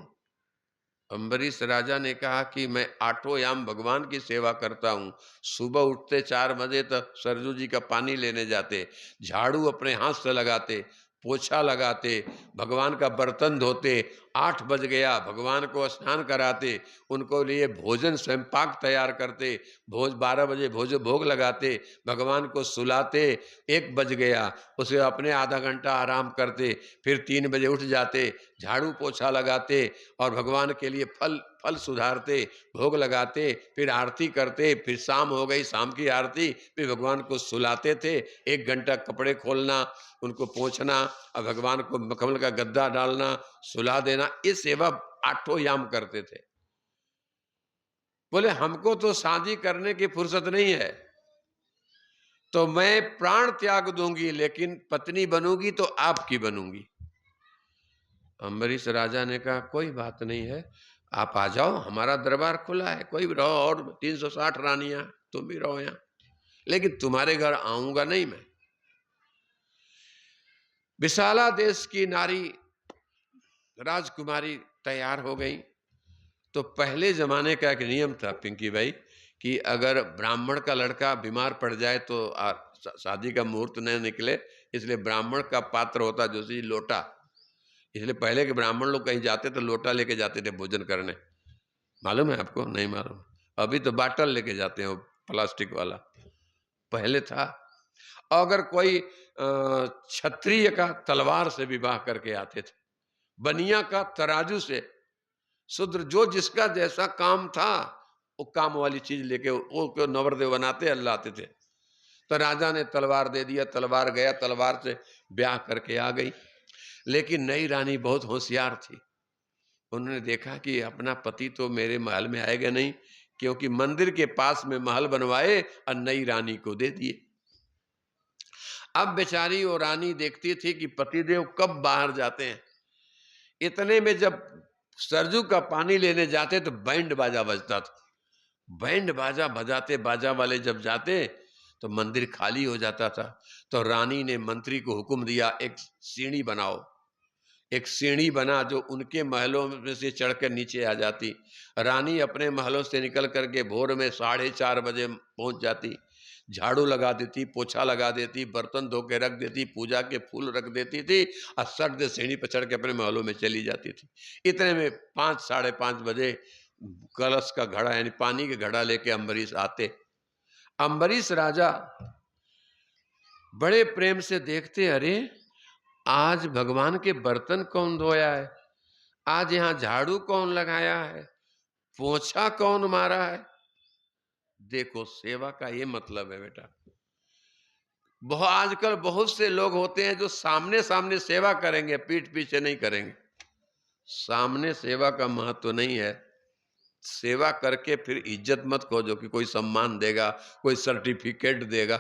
अम्बरीश राजा ने कहा कि मैं 8 याम भगवान की सेवा करता हूं। सुबह उठते 4 बजे तक सरजू जी का पानी लेने जाते, झाड़ू अपने हाथ से लगाते, पोछा लगाते, भगवान का बर्तन धोते। 8 बज गया, भगवान को स्नान कराते, उनको लिए भोजन स्वयंपाक तैयार करते, 12 बजे भोग लगाते, भगवान को सुलाते। 1 बज गया, उसे अपने आधा घंटा आराम करते, फिर 3 बजे उठ जाते, झाड़ू पोछा लगाते और भगवान के लिए फल सुधारते, भोग लगाते, फिर आरती करते। फिर शाम हो गई, शाम की आरती, फिर भगवान को सुलाते थे। 1 घंटा कपड़े खोलना, उनको पोंछना और भगवान को मखमल का गद्दा डालना, सुला देना, ये सेवा 8 याम करते थे। बोले हमको तो शादी करने की फुर्सत नहीं है, तो मैं प्राण त्याग दूंगी, लेकिन पत्नी बनूंगी तो आपकी बनूंगी। अम्बरीश राजा ने कहा कोई बात नहीं है, आप आ जाओ, हमारा दरबार खुला है, कोई भी रहो, और 360 रानियां, तुम भी रहो यहां, लेकिन तुम्हारे घर आऊंगा नहीं मैं। विशाला देश की नारी राजकुमारी तैयार हो गई। तो पहले जमाने का एक नियम था पिंकी भाई, कि अगर ब्राह्मण का लड़का बीमार पड़ जाए तो शादी का मुहूर्त न निकले, इसलिए ब्राह्मण का पात्र होता जो सी लोटा। इसलिए पहले के ब्राह्मण लोग कहीं जाते तो लोटा लेके जाते थे भोजन करने। मालूम है आपको? नहीं मालूम? अभी तो बाटल लेके जाते हैं, प्लास्टिक वाला, पहले था। अगर कोई क्षत्रिय का तलवार से विवाह करके आते थे, बनिया का तराजू से, शूद्र जो जिसका जैसा काम था वो काम वाली चीज लेके वो नवरदेव बनाते लाते थे। तो राजा ने तलवार दे दिया, तलवार गया, तलवार से ब्याह करके आ गई। लेकिन नई रानी बहुत होशियार थी, उन्होंने देखा कि अपना पति तो मेरे महल में आएगा नहीं, क्योंकि मंदिर के पास में महल बनवाए और नई रानी को दे दिए। अब बेचारी वो रानी देखती थी कि पतिदेव कब बाहर जाते हैं। इतने में जब सरजू का पानी लेने जाते तो बैंड बाजा बजता था। बैंड बाजा बजाते, बाजा वाले जब जाते तो मंदिर खाली हो जाता था। तो रानी ने मंत्री को हुक्म दिया, एक सीढ़ी बनाओ, एक सीढ़ी बना जो उनके महलों में से चढ़कर नीचे आ जाती। रानी अपने महलों से निकल करके भोर में 4:30 बजे पहुंच जाती, झाड़ू लगा देती, पोछा लगा देती, बर्तन धो के रख देती, पूजा के फूल रख देती थी और सट से सीढ़ी पर चढ़ के अपने महलों में चली जाती थी। इतने में 5, 5:30 बजे कलश का घड़ा यानी पानी के घड़ा लेके अम्बरीश आते। अम्बरीश राजा बड़े प्रेम से देखते, अरे आज भगवान के बर्तन कौन धोया है, आज यहाँ झाड़ू कौन लगाया है, पोछा कौन मारा है। देखो सेवा का ये मतलब है बेटा। आजकल बहुत से लोग होते हैं जो सामने सामने सेवा करेंगे, पीठ पीछे नहीं करेंगे। सामने सेवा का महत्व नहीं है। सेवा करके फिर इज्जत मत खोजो कि कोई सम्मान देगा, कोई सर्टिफिकेट देगा।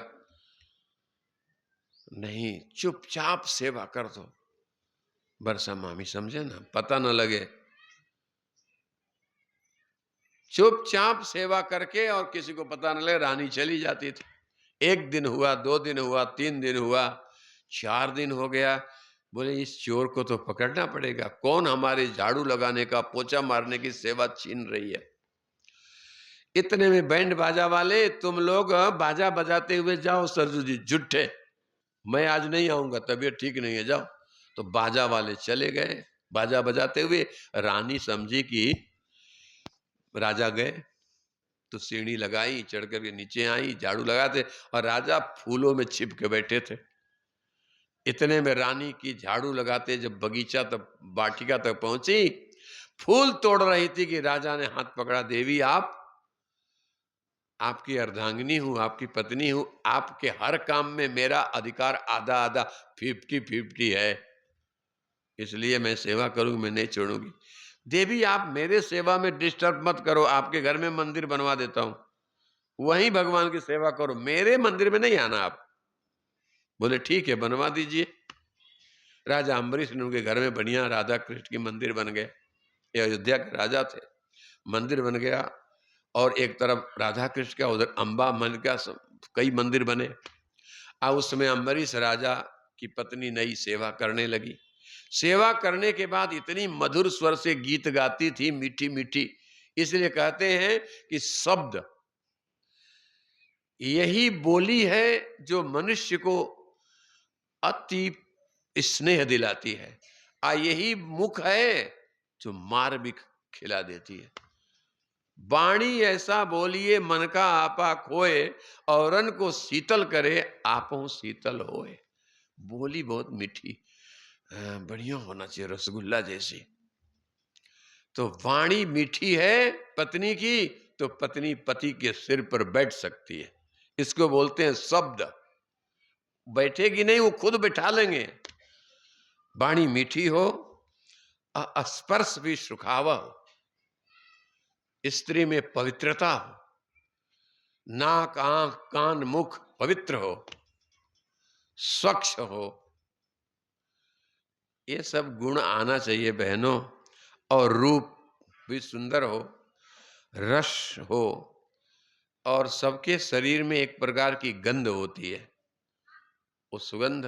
नहीं, चुपचाप सेवा कर दो। बरसा मामी समझे ना, पता न लगे। चुपचाप सेवा करके और किसी को पता न लगे। रानी चली जाती थी। 1 दिन हुआ, 2 दिन हुआ, 3 दिन हुआ, 4 दिन हो गया। बोले इस चोर को तो पकड़ना पड़ेगा। कौन हमारे झाड़ू लगाने का, पोछा मारने की सेवा छीन रही है। इतने में बैंड बाजा वाले, तुम लोग बाजा बजाते हुए जाओ सरजू जी, झूठे, मैं आज नहीं आऊंगा, तबीयत ठीक नहीं है, जाओ। तो बाजा वाले चले गए बाजा बजाते हुए। रानी समझी कि राजा गए, तो सीढ़ी लगाई, चढ़ करके नीचे आई, झाड़ू लगाते और राजा फूलों में छिप के बैठे थे। इतने में रानी की झाड़ू लगाते जब बगीचा तक, वाटिका तक पहुंची, फूल तोड़ रही थी कि राजा ने हाथ पकड़ा। देवी आपकी अर्धांगिनी हूं, आपकी पत्नी हूं, आपके हर काम में मेरा अधिकार आधा आधा 50-50 है, इसलिए मैं सेवा करूंगी, मैं नहीं छोड़ूंगी। देवी आप मेरे सेवा में डिस्टर्ब मत करो, आपके घर में मंदिर बनवा देता हूं, वहीं भगवान की सेवा करो, मेरे मंदिर में नहीं आना आप। बोले ठीक है, बनवा दीजिए। राजा अम्बरीश ने उनके घर में बढ़िया राधा कृष्ण की मंदिर बन गए। ये अयोध्या के राजा थे। मंदिर बन गया और एक तरफ राधा कृष्ण का, उधर अम्बा मन का कई मंदिर बने। अब उस समय अम्बरीश राजा की पत्नी नई सेवा करने लगी। सेवा करने के बाद इतनी मधुर स्वर से गीत गाती थी, मीठी मीठी। इसलिए कहते हैं कि शब्द यही बोली है जो मनुष्य को अति स्नेह दिलाती है, यही मुख है जो मार भी खिला देती है। वाणी ऐसा बोलिए मन का आपा खोए, औरन को शीतल करे आपो शीतल होए। बोली बहुत मीठी, बढ़िया होना चाहिए, रसगुल्ला जैसी। तो वाणी मीठी है पत्नी की, तो पत्नी पति के सिर पर बैठ सकती है। इसको बोलते हैं शब्द। बैठेगी नहीं, वो खुद बैठा लेंगे। वाणी मीठी हो, स्पर्श भी सुखावा हो, स्त्री में पवित्रता हो, नाक आंख कान मुख पवित्र हो, स्वच्छ हो, ये सब गुण आना चाहिए बहनों। और रूप भी सुंदर हो, रस हो, और सबके शरीर में एक प्रकार की गंध होती है, वो सुगंध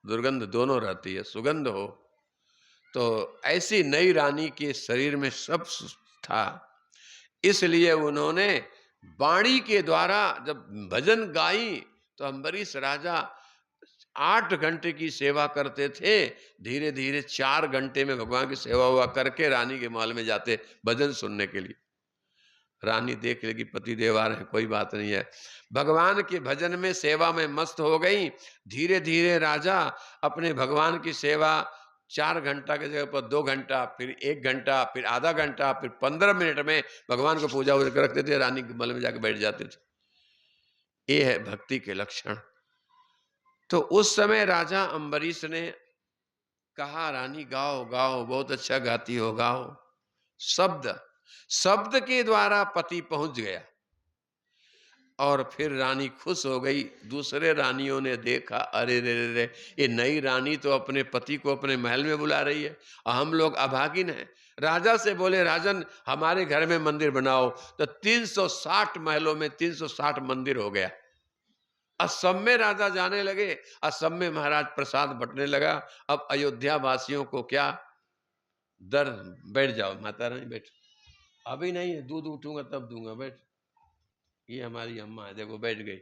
दुर्गंध दोनों रहती है। सुगंध हो तो ऐसी नई रानी के शरीर में सब था। इसलिए उन्होंने वाणी के द्वारा जब भजन गाई तो अम्बरीश राजा 8 घंटे की सेवा करते थे। धीरे धीरे 4 घंटे में भगवान की सेवा हुआ करके रानी के महल में जाते भजन सुनने के लिए। रानी देख लेगी पति देव आ रहे हैं, कोई बात नहीं है, भगवान के भजन में सेवा में मस्त हो गई। धीरे धीरे राजा अपने भगवान की सेवा 4 घंटा की जगह पर 2 घंटा, फिर 1 घंटा, फिर आधा घंटा, फिर 15 मिनट में भगवान को पूजा कर रखते थे। रानी के महल में जाकर बैठ जाते थे। ये है भक्ति के लक्षण। तो उस समय राजा अम्बरीश ने कहा रानी गाओ गाओ, बहुत अच्छा गाती हो, गाओ। शब्द के द्वारा पति पहुंच गया और फिर रानी खुश हो गई। दूसरे रानियों ने देखा, अरे रे रे रे, ये नई रानी तो अपने पति को अपने महल में बुला रही है और हम लोग अभागिन हैं। राजा से बोले राजन हमारे घर में मंदिर बनाओ। तो 360 महलों में 360 मंदिर हो गया। असम में राजा जाने लगे, असम में महाराज प्रसाद बंटने लगा। अब अयोध्या वासियों को क्या दर, बैठ जाओ माता रानी बैठ, अभी नहीं है, दूध उठूंगा तब दूंगा, बैठ। ये हमारी अम्मा है, देखो बैठ गई।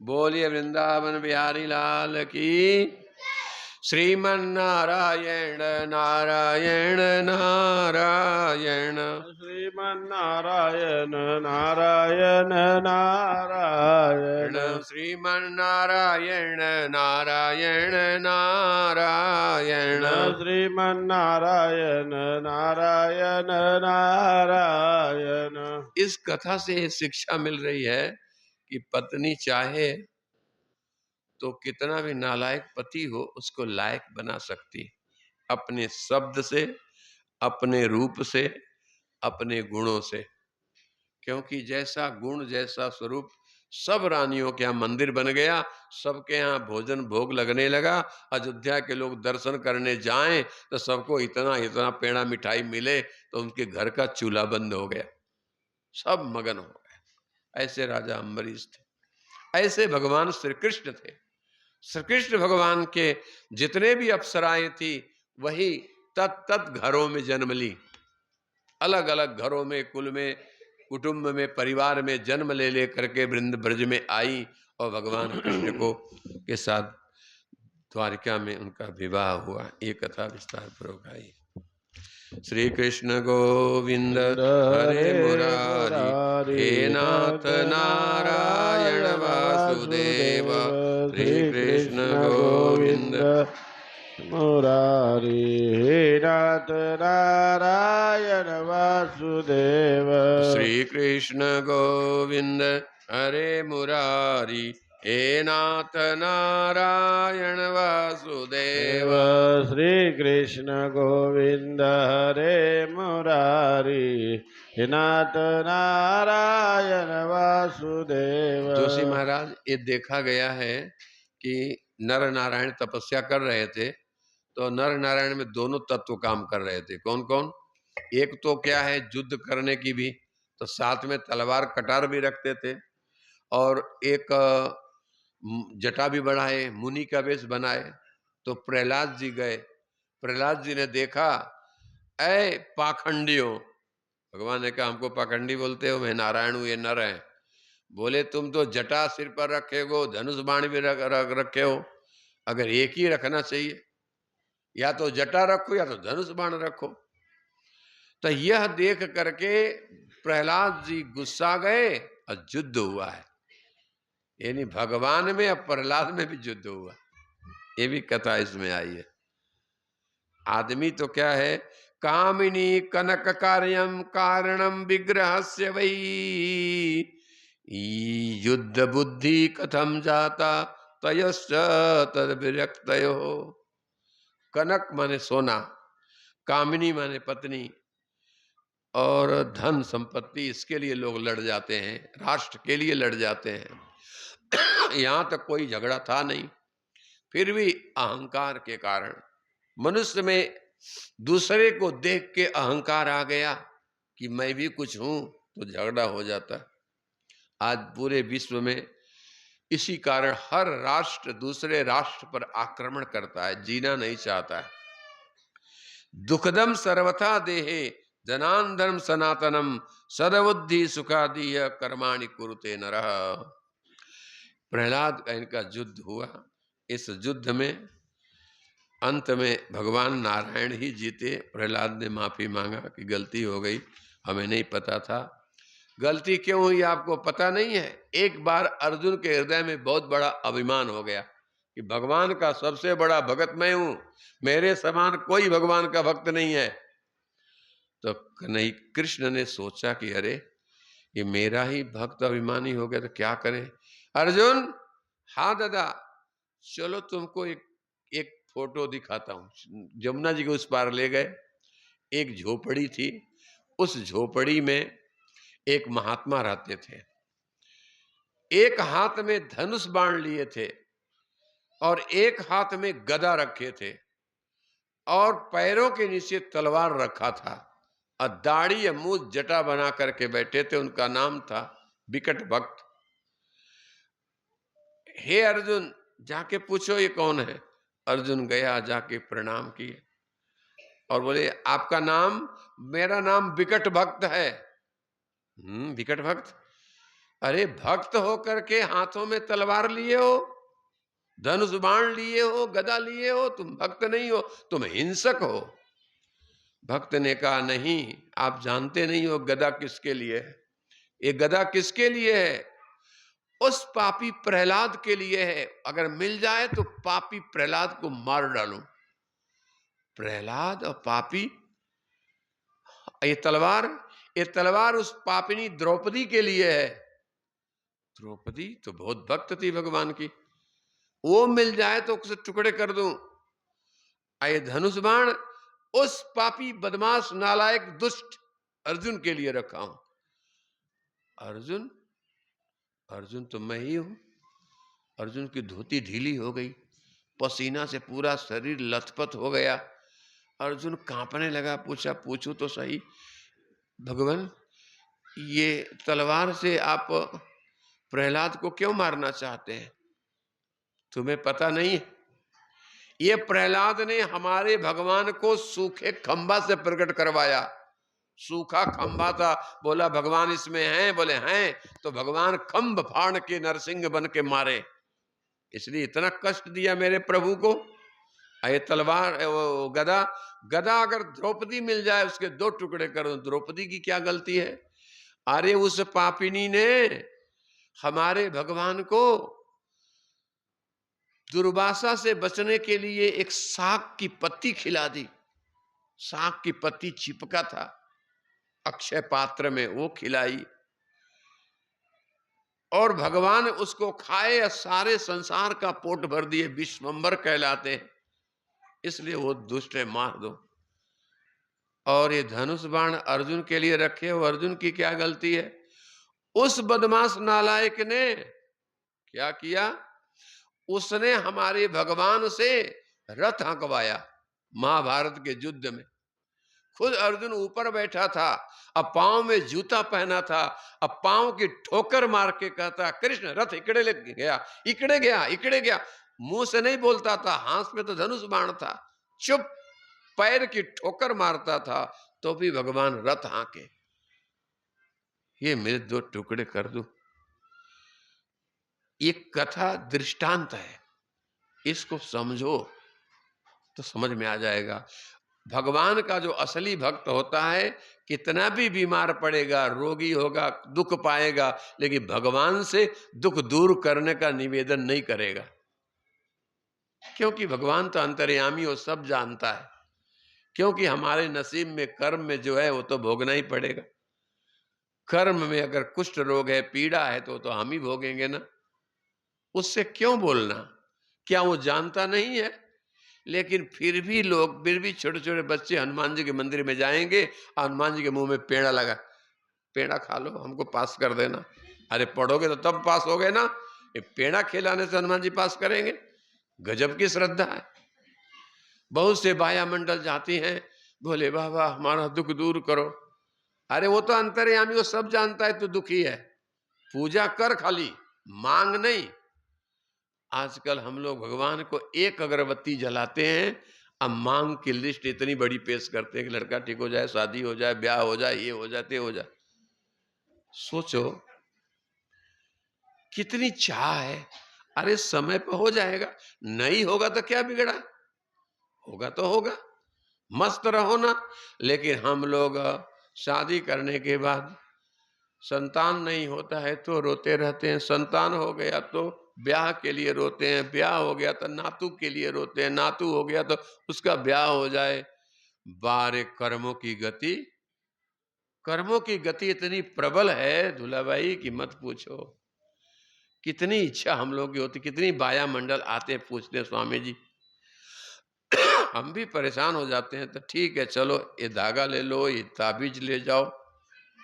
बोलिए वृंदावन बिहारी लाल की। श्रीमन नारायण नारायण नारायण, श्रीमन्नारायण नारायण नारायण, श्रीमन नारायण नारायण नारायण, श्रीमन्नारायण नारायण नारायण। इस कथा से शिक्षा मिल रही है कि पत्नी चाहे तो कितना भी नालायक पति हो उसको लायक बना सकती, अपने शब्द से, अपने रूप से, अपने गुणों से। क्योंकि जैसा गुण जैसा स्वरूप, सब रानियों के यहाँ मंदिर बन गया, सबके यहाँ भोजन भोग लगने लगा। अयोध्या के लोग दर्शन करने जाएं तो सबको इतना इतना पेड़ा मिठाई मिले तो उनके घर का चूल्हा बंद हो गया, सब मगन हो गए। ऐसे राजा अम्बरीश थे, ऐसे भगवान श्री कृष्ण थे। श्री कृष्ण भगवान के जितने भी अप्सराएं थी वही तत् घरों में जन्म ली, अलग अलग घरों में, कुल में, कुटुंब में, परिवार में जन्म ले ले करके वृंद ब्रज में आई और भगवान कृष्ण को के साथ द्वारिका में उनका विवाह हुआ। ये कथा विस्तार पूर्वक आई। श्री कृष्ण गोविंद हरे मुरारी, हे नाथ नारायण वासुदेव, श्री कृष्ण गोविंद मुरारी, हे नाथ नारायण वासुदेव, श्री कृष्ण गोविंद हरे मुरारी, हे नाथ नारायण वासुदेव, श्री कृष्ण गोविंद हरे मुरारी, हे नाथ नारायण वासुदेव। जोशी महाराज, ये देखा गया है कि नर नारायण तपस्या कर रहे थे तो नर नारायण में दोनों तत्व काम कर रहे थे। कौन कौन? एक तो क्या है, युद्ध करने की भी, तो साथ में तलवार कटार भी रखते थे, और एक जटा भी बढ़ाए, मुनि का वेश बनाए। तो प्रहलाद जी गए, प्रहलाद जी ने देखा, ऐ पाखंडियों, भगवान ने कहा हमको पाखंडी बोलते हो, मैं नारायण हूं, ये नर है। बोले तुम तो जटा सिर पर रखे हो, धनुष बाण भी रखे हो, अगर एक ही रखना चाहिए, या तो जटा रखो या तो धनुष बाण रखो। तो यह देख करके प्रहलाद जी गुस्सा गए और युद्ध हुआ है, यानी भगवान में और प्रहलाद में भी युद्ध हुआ। ये भी कथा इसमें आई है। आदमी तो क्या है, कामिनी कनक कार्यम कारणम विग्रह से वही, युद्ध बुद्धि कथम जाता तयश्च तद विरक्तयो। कनक माने सोना, कामिनी माने पत्नी, और धन संपत्ति, इसके लिए लोग लड़ जाते हैं, राष्ट्र के लिए लड़ जाते हैं। यहाँ तक कोई झगड़ा था नहीं, फिर भी अहंकार के कारण मनुष्य में दूसरे को देख के अहंकार आ गया कि मैं भी कुछ हूं, तो झगड़ा हो जाता। आज पूरे विश्व में इसी कारण हर राष्ट्र दूसरे राष्ट्र पर आक्रमण करता है, जीना नहीं चाहता है। दुखदम सर्वथा देहे जनांधर्म सनातनम सदबुद्धि सुखादि कर्माणि कुरुते नरः। प्रहलाद का इनका युद्ध हुआ। इस युद्ध में अंत में भगवान नारायण ही जीते। प्रहलाद ने माफी मांगा कि गलती हो गई, हमें नहीं पता था। गलती क्यों हुई आपको पता नहीं है? एक बार अर्जुन के हृदय में बहुत बड़ा अभिमान हो गया कि भगवान का सबसे बड़ा भक्त मैं हूं, मेरे समान कोई भगवान का भक्त नहीं है। तो नहीं, कृष्ण ने सोचा कि अरे ये मेरा ही भक्त अभिमानी हो गया तो क्या करें। अर्जुन, हाँ दादा, चलो तुमको एक फोटो दिखाता हूं। जमुना जी को उस पार ले गए, एक झोपड़ी थी, उस झोपड़ी में एक महात्मा रहते थे। एक हाथ में धनुष बाण लिए थे और एक हाथ में गदा रखे थे, और पैरों के नीचे तलवार रखा था, और दाढ़ी या मूछ जटा बना करके बैठे थे। उनका नाम था विकट भक्त। हे अर्जुन जाके पूछो ये कौन है। अर्जुन गया, जाके प्रणाम किए और बोले आपका नाम? मेरा नाम विकट भक्त है। विकट भक्त? अरे भक्त हो करके हाथों में तलवार लिए हो, धनुष बाण लिए हो, गदा लिए हो, तुम भक्त नहीं हो, तुम हिंसक हो। भक्त ने कहा नहीं, आप जानते नहीं हो गदा किसके लिए है। ये गदा किसके लिए है? उस पापी प्रहलाद के लिए है। अगर मिल जाए तो पापी प्रहलाद को मार डालूं। प्रहलाद और पापी, ये तलवार उस पापिनी द्रौपदी के लिए है। द्रौपदी तो बहुत भक्त थी भगवान की, वो मिल जाए तो उसे टुकड़े कर दूं। ये धनुष बाण उस पापी बदमाश नालायक दुष्ट अर्जुन के लिए रखा हूं। अर्जुन? अर्जुन तो मैं ही हूं। अर्जुन की धोती ढीली हो गई, पसीना से पूरा शरीर लथपथ हो गया। अर्जुन कांपने लगा, पूछा पूछूं तो सही भगवान, ये तलवार से आप प्रहलाद को क्यों मारना चाहते हैं? तुम्हें पता नहीं है, ये प्रहलाद ने हमारे भगवान को सूखे खंभा से प्रकट करवाया। सूखा खंभा था, बोला भगवान इसमें हैं? बोले हैं। तो भगवान खंभ फाड़ के नरसिंह बन के मारे, इसलिए इतना कष्ट दिया मेरे प्रभु को। ये तलवार, वो गदा, गदा अगर द्रौपदी मिल जाए उसके दो टुकड़े कर दो, द्रौपदी की क्या गलती है? अरे उस पापिनी ने हमारे भगवान को दुर्वासा से बचने के लिए एक साग की पत्ती खिला दी। साग की पत्ती चिपका था अक्षय पात्र में, वो खिलाई और भगवान उसको खाए या सारे संसार का पोट भर दिए, विश्वंभर कहलाते हैं, इसलिए वो दुष्ट है, मार दो। और ये धनुष बाण अर्जुन के लिए रखे हो, अर्जुन की क्या गलती है? उस बदमाश नालायक ने क्या किया? उसने हमारे भगवान से रथ हंकवाया महाभारत के युद्ध में। खुद अर्जुन ऊपर बैठा था, अब पांव में जूता पहना था, अब पांव की ठोकर मार के कहता कृष्ण रथ इकड़े लग गया, इकड़े गया, इकड़े गया। मुंह से नहीं बोलता था, हाथ में तो धनुष बाण था, चुप पैर की ठोकर मारता था तो भी भगवान रथ हाके, ये मेरे दो टुकड़े कर दो। ये कथा दृष्टांत है, इसको समझो तो समझ में आ जाएगा। भगवान का जो असली भक्त होता है, कितना भी बीमार पड़ेगा, रोगी होगा, दुख पाएगा, लेकिन भगवान से दुख दूर करने का निवेदन नहीं करेगा, क्योंकि भगवान तो अंतर्यामी और सब जानता है। क्योंकि हमारे नसीब में कर्म में जो है वो तो भोगना ही पड़ेगा। कर्म में अगर कुष्ठ रोग है, पीड़ा है, तो हम ही भोगेंगे ना। उससे क्यों बोलना? क्या वो जानता नहीं है? लेकिन फिर भी लोग, फिर भी छोटे छोटे बच्चे हनुमान जी के मंदिर में जाएंगे, हनुमान जी के मुंह में पेड़ा लगा, पेड़ा खा लो, हमको पास कर देना। अरे पढ़ोगे तो तब पास हो गए ना, ये पेड़ा खिलाने से हनुमान जी पास करेंगे? गजब की श्रद्धा है। बहुत से बाया मंडल जाती हैं, बोले बाबा हमारा दुख दूर करो। अरे वो तो अंतर्यामी, वो सब जानता है, तो दुखी है, पूजा कर, खाली मांग नहीं। आजकल हम लोग भगवान को एक अगरबत्ती जलाते हैं, अब मांग की लिस्ट इतनी बड़ी पेश करते हैं कि लड़का ठीक हो जाए, शादी हो जाए, ब्याह हो जाए, ये हो जाते हो जाए। सोचो कितनी चाह है। अरे समय पर हो जाएगा, नहीं होगा तो क्या बिगड़ा, होगा तो होगा, मस्त रहो ना। लेकिन हम लोग शादी करने के बाद संतान नहीं होता है तो रोते रहते हैं, संतान हो गया तो ब्याह के लिए रोते हैं, ब्याह हो गया तो नातू के लिए रोते हैं, नातू हो गया तो उसका ब्याह हो जाए। बारे कर्मों की गति, कर्मों की गति इतनी प्रबल है दूल्हा भाई कि मत पूछो। कितनी इच्छा हम लोग की होती, कितनी बाया मंडल आते पूछते स्वामी जी, हम भी परेशान हो जाते हैं। तो ठीक है चलो, ये धागा ले लो, ये ताबीज ले जाओ,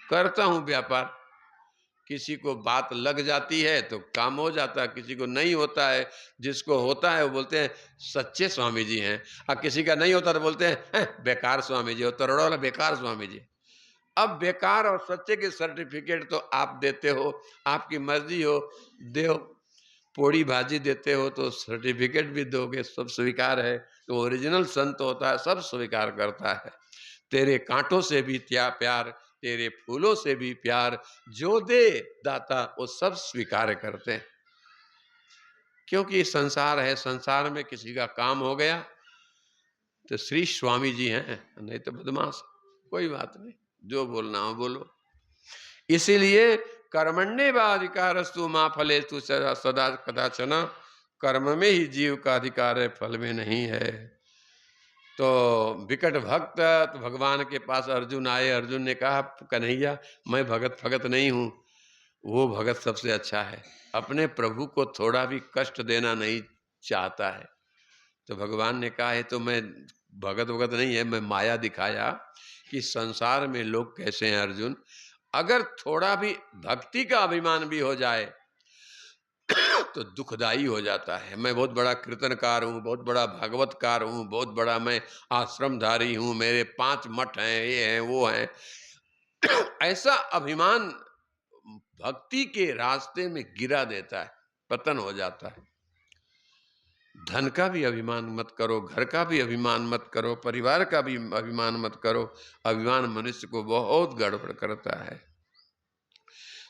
करता हूं व्यापार। किसी को बात लग जाती है तो काम हो जाता है, किसी को नहीं होता है। जिसको होता है वो बोलते हैं सच्चे स्वामी जी हैं, और किसी का नहीं होता तो बोलते हैं बेकार स्वामी जी हो, तरोड़ा वाला बेकार स्वामी जी। अब बेकार और सच्चे के सर्टिफिकेट तो आप देते हो, आपकी मर्जी हो, दो। पोड़ी भाजी देते हो तो सर्टिफिकेट भी दोगे, सब स्वीकार है। तो ओरिजिनल संत होता है, सब स्वीकार करता है। तेरे कांटों से भी प्यार, तेरे फूलों से भी प्यार, जो दे दाता वो सब स्वीकार करते हैं। क्योंकि संसार है, संसार में किसी का काम हो गया तो श्री स्वामी जी हैं, नहीं तो बदमाश। कोई बात नहीं, जो बोलना हो बोलो। इसीलिए कर्मण्येवाधिकारस्तु मा फलेषु सदा कदाचन, कर्म में ही जीव का अधिकार है, फल में नहीं है। तो विकट भक्त, तो भगवान के पास अर्जुन आए। अर्जुन ने कहा, कन्हैया मैं भगत भगत नहीं हूं, वो भगत सबसे अच्छा है, अपने प्रभु को थोड़ा भी कष्ट देना नहीं चाहता है। तो भगवान ने कहा है तो मैं भगत भगत नहीं है, मैं माया दिखाया कि संसार में लोग कैसे हैं अर्जुन। अगर थोड़ा भी भक्ति का अभिमान भी हो जाए तो दुखदाई हो जाता है। मैं बहुत बड़ा कीर्तनकार हूँ, बहुत बड़ा भागवतकार हूँ, बहुत बड़ा मैं आश्रमधारी हूँ, मेरे 5 मठ हैं, ये हैं वो हैं। ऐसा अभिमान भक्ति के रास्ते में गिरा देता है, पतन हो जाता है। धन का भी अभिमान मत करो, घर का भी अभिमान मत करो, परिवार का भी अभिमान मत करो। अभिमान मनुष्य को बहुत गड़बड़ करता है।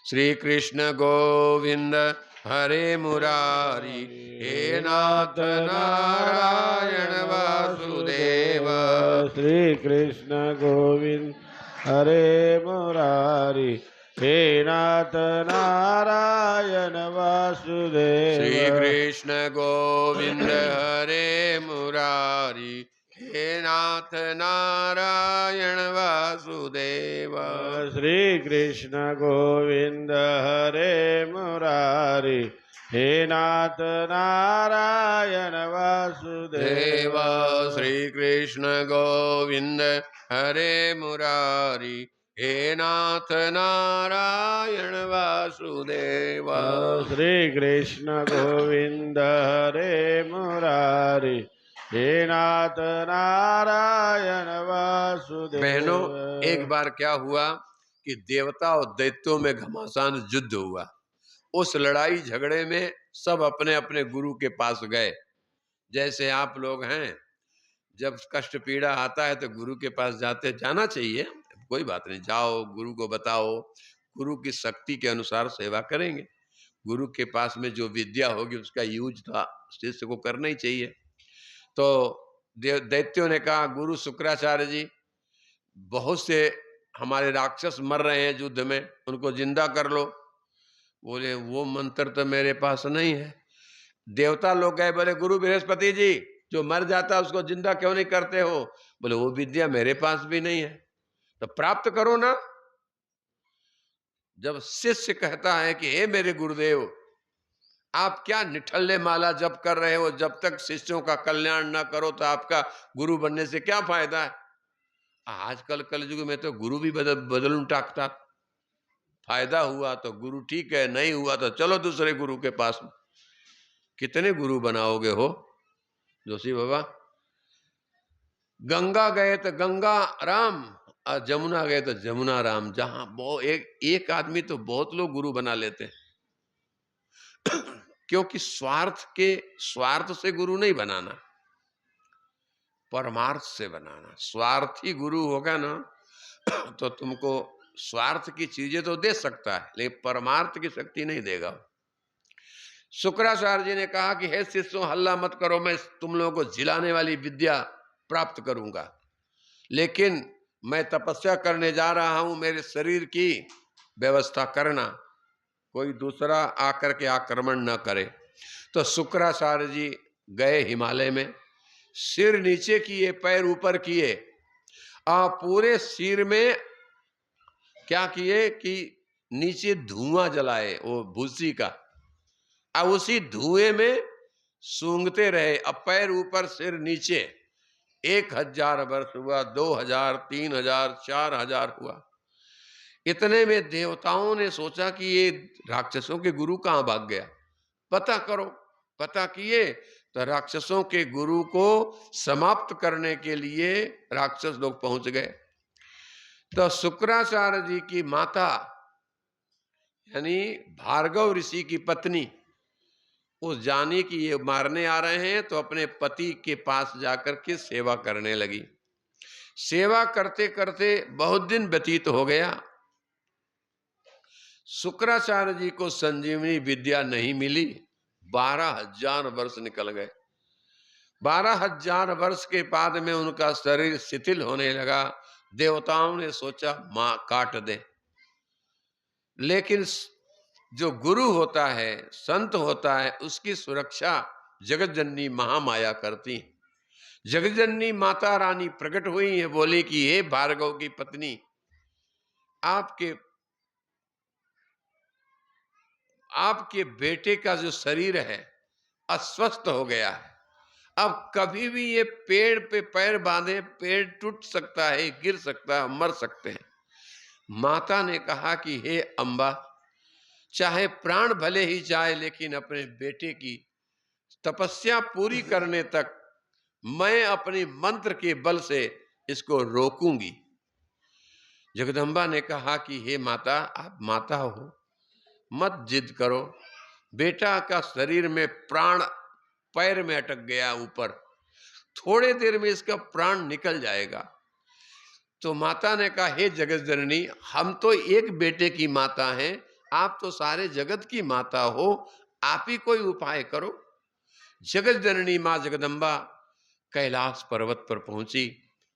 श्री कृष्ण गोविंद हरे मुरारी, हे नाथ नारायण वासुदेव। श्री कृष्ण गोविंद हरे मुरारी, हे नाथ नारायण वासुदेव। श्री कृष्ण गोविंद हरे मुरारी, हे नाथ नारायण वासुदेव। श्री कृष्ण गोविंद हरे मुरारी, हे नाथ नारायण वासुदेव। श्री कृष्ण गोविंद हरे मुरारी, हे नाथ नारायण वासुदेव। श्री कृष्ण गोविंद हरे मुरारी, हे नाथ नारायण वासुदेव। बहनों, एक बार क्या हुआ कि देवता और दैत्यों में घमासान युद्ध हुआ। उस लड़ाई झगड़े में सब अपने अपने गुरु के पास गए। जैसे आप लोग हैं, जब कष्ट पीड़ा आता है तो गुरु के पास जाना चाहिए, कोई बात नहीं, जाओ गुरु को बताओ, गुरु की शक्ति के अनुसार सेवा करेंगे। गुरु के पास में जो विद्या होगी उसका यूज तो शिष्य को करना ही चाहिए। तो दैत्यों ने कहा, गुरु शुक्राचार्य जी, बहुत से हमारे राक्षस मर रहे हैं युद्ध में, उनको जिंदा कर लो। बोले वो मंत्र तो मेरे पास नहीं है। देवता लोग गए, बोले गुरु बृहस्पति जी, जो मर जाता है उसको जिंदा क्यों नहीं करते हो? बोले वो विद्या मेरे पास भी नहीं है। तो प्राप्त करो ना। जब शिष्य कहता है कि हे मेरे गुरुदेव, आप क्या निठल्ले माला जप कर रहे हो, जब तक शिष्यों का कल्याण ना करो तो आपका गुरु बनने से क्या फायदा है? आजकल कलयुग में तो गुरु भी बदलूं टाकता। फायदा हुआ तो गुरु ठीक है, नहीं हुआ तो चलो दूसरे गुरु के पास। कितने गुरु बनाओगे हो जोशी बाबा? गंगा गए तो गंगा राम और जमुना गए तो जमुना राम। जहां एक आदमी तो बहुत लोग गुरु बना लेते हैं। क्योंकि स्वार्थ से गुरु नहीं बनाना, परमार्थ से बनाना। स्वार्थी गुरु होगा ना तो तुमको स्वार्थ की चीजें तो दे सकता है, लेकिन परमार्थ की शक्ति नहीं देगा। शुक्राचार्य जी ने कहा कि हे शिष्यों, हल्ला मत करो, मैं तुम लोगों को जिलाने वाली विद्या प्राप्त करूंगा, लेकिन मैं तपस्या करने जा रहा हूं, मेरे शरीर की व्यवस्था करना, कोई दूसरा आकर के आक्रमण न करे। तो शुक्राचार्य जी गए हिमालय में, सिर नीचे किए, पैर ऊपर किए, पूरे सिर में क्या किए कि नीचे धुआं जलाए, वो भूसी का, अब उसी धुएं में सूंघते रहे। अब पैर ऊपर सिर नीचे। 1000 वर्ष हुआ, 2000, 3000, 4000 हुआ। इतने में देवताओं ने सोचा कि ये राक्षसों के गुरु कहां भाग गया, पता करो। पता किए तो राक्षसों के गुरु को समाप्त करने के लिए राक्षस लोग पहुंच गए। तो शुक्राचार्य जी की माता यानी भार्गव ऋषि की पत्नी वो जानी कि ये मारने आ रहे हैं तो अपने पति के पास जाकर के सेवा करने लगी। सेवा करते करते बहुत दिन व्यतीत हो गया। शुक्राचार्य जी को संजीवनी विद्या नहीं मिली। 12,000 वर्ष निकल गए। 12,000 वर्ष के बाद में उनका शरीर शिथिल होने लगा। देवताओं ने सोचा मां काट दे, लेकिन जो गुरु होता है, संत होता है, उसकी सुरक्षा जगत जननी महामाया करती है। जगत जननी माता रानी प्रकट हुई है, बोली कि हे भार्गव की पत्नी, आपके बेटे का जो शरीर है अस्वस्थ हो गया है। अब कभी भी ये पेड़ पे पैर बांधे, पेड़ टूट सकता है, गिर सकता है, मर सकते हैं। माता ने कहा कि हे अम्बा, चाहे प्राण भले ही जाए, लेकिन अपने बेटे की तपस्या पूरी करने तक मैं अपने मंत्र के बल से इसको रोकूंगी। जगदम्बा ने कहा कि हे माता, आप माता हो, मत जिद करो। बेटा का शरीर में प्राण पैर में अटक गया ऊपर, थोड़े देर में इसका प्राण निकल जाएगा। तो माता ने कहा, हे जगत जननी, हम तो एक बेटे की माता हैं, आप तो सारे जगत की माता हो, आप ही कोई उपाय करो। जगत जननी मां जगदम्बा कैलाश पर्वत पर पहुंची।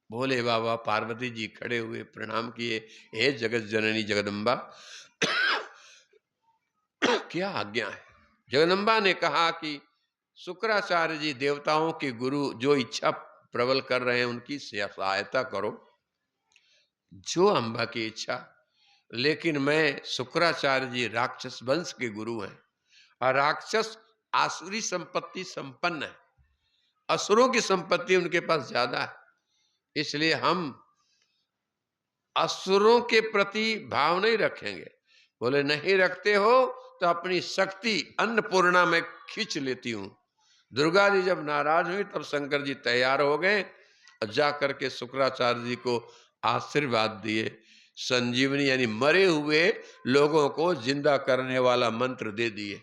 भोले बाबा पार्वती जी खड़े हुए प्रणाम किए, हे जगत जननी जगदम्बा, क्या आज्ञा है। जगदम्बा ने कहा कि शुक्राचार्य जी देवताओं के गुरु जो इच्छा प्रबल कर रहे हैं, उनकी सहायता करो, जो अम्बा की इच्छा। लेकिन मैं, शुक्राचार्य जी राक्षस वंश के गुरु हैं, और राक्षस आसुरी संपत्ति संपन्न है, असुरों की संपत्ति उनके पास ज्यादा है, इसलिए हम असुरों के प्रति भाव नहीं रखेंगे। बोले नहीं रखते हो तो अपनी शक्ति अन्नपूर्णा में खींच लेती हूं। दुर्गा जी जब नाराज हुई तब शंकर जी तैयार हो गए और जा करके शुक्राचार्य जी को आशीर्वाद दिए। संजीवनी यानी मरे हुए लोगों को जिंदा करने वाला मंत्र दे दिए।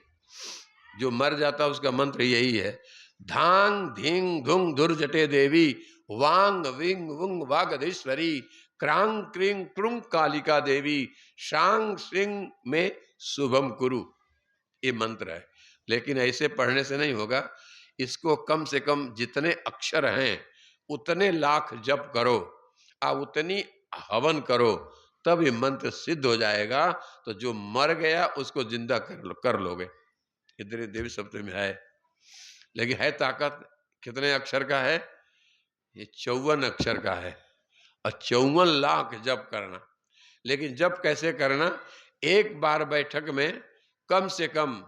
जो मर जाता उसका मंत्र यही है, धांग धींग धुंग धुर जटे देवी, वांग विंग वुंग वागधीश्वरी, क्रांग क्रिंग क्रुंग कालिका देवी, शांग सिंह में शुभम कुरु। ये मंत्र है, लेकिन ऐसे पढ़ने से नहीं होगा। इसको कम से कम जितने अक्षर हैं उतने लाख जप करो, उतनी हवन करो, तब ये मंत्र सिद्ध हो जाएगा। तो जो मर गया उसको जिंदा कर लोगे। इतने देवी सप्तमी में है, लेकिन है ताकत कितने अक्षर का है? ये 54 अक्षर का है, और 54 लाख जप करना। लेकिन जप कैसे करना? एक बार बैठक में कम से कम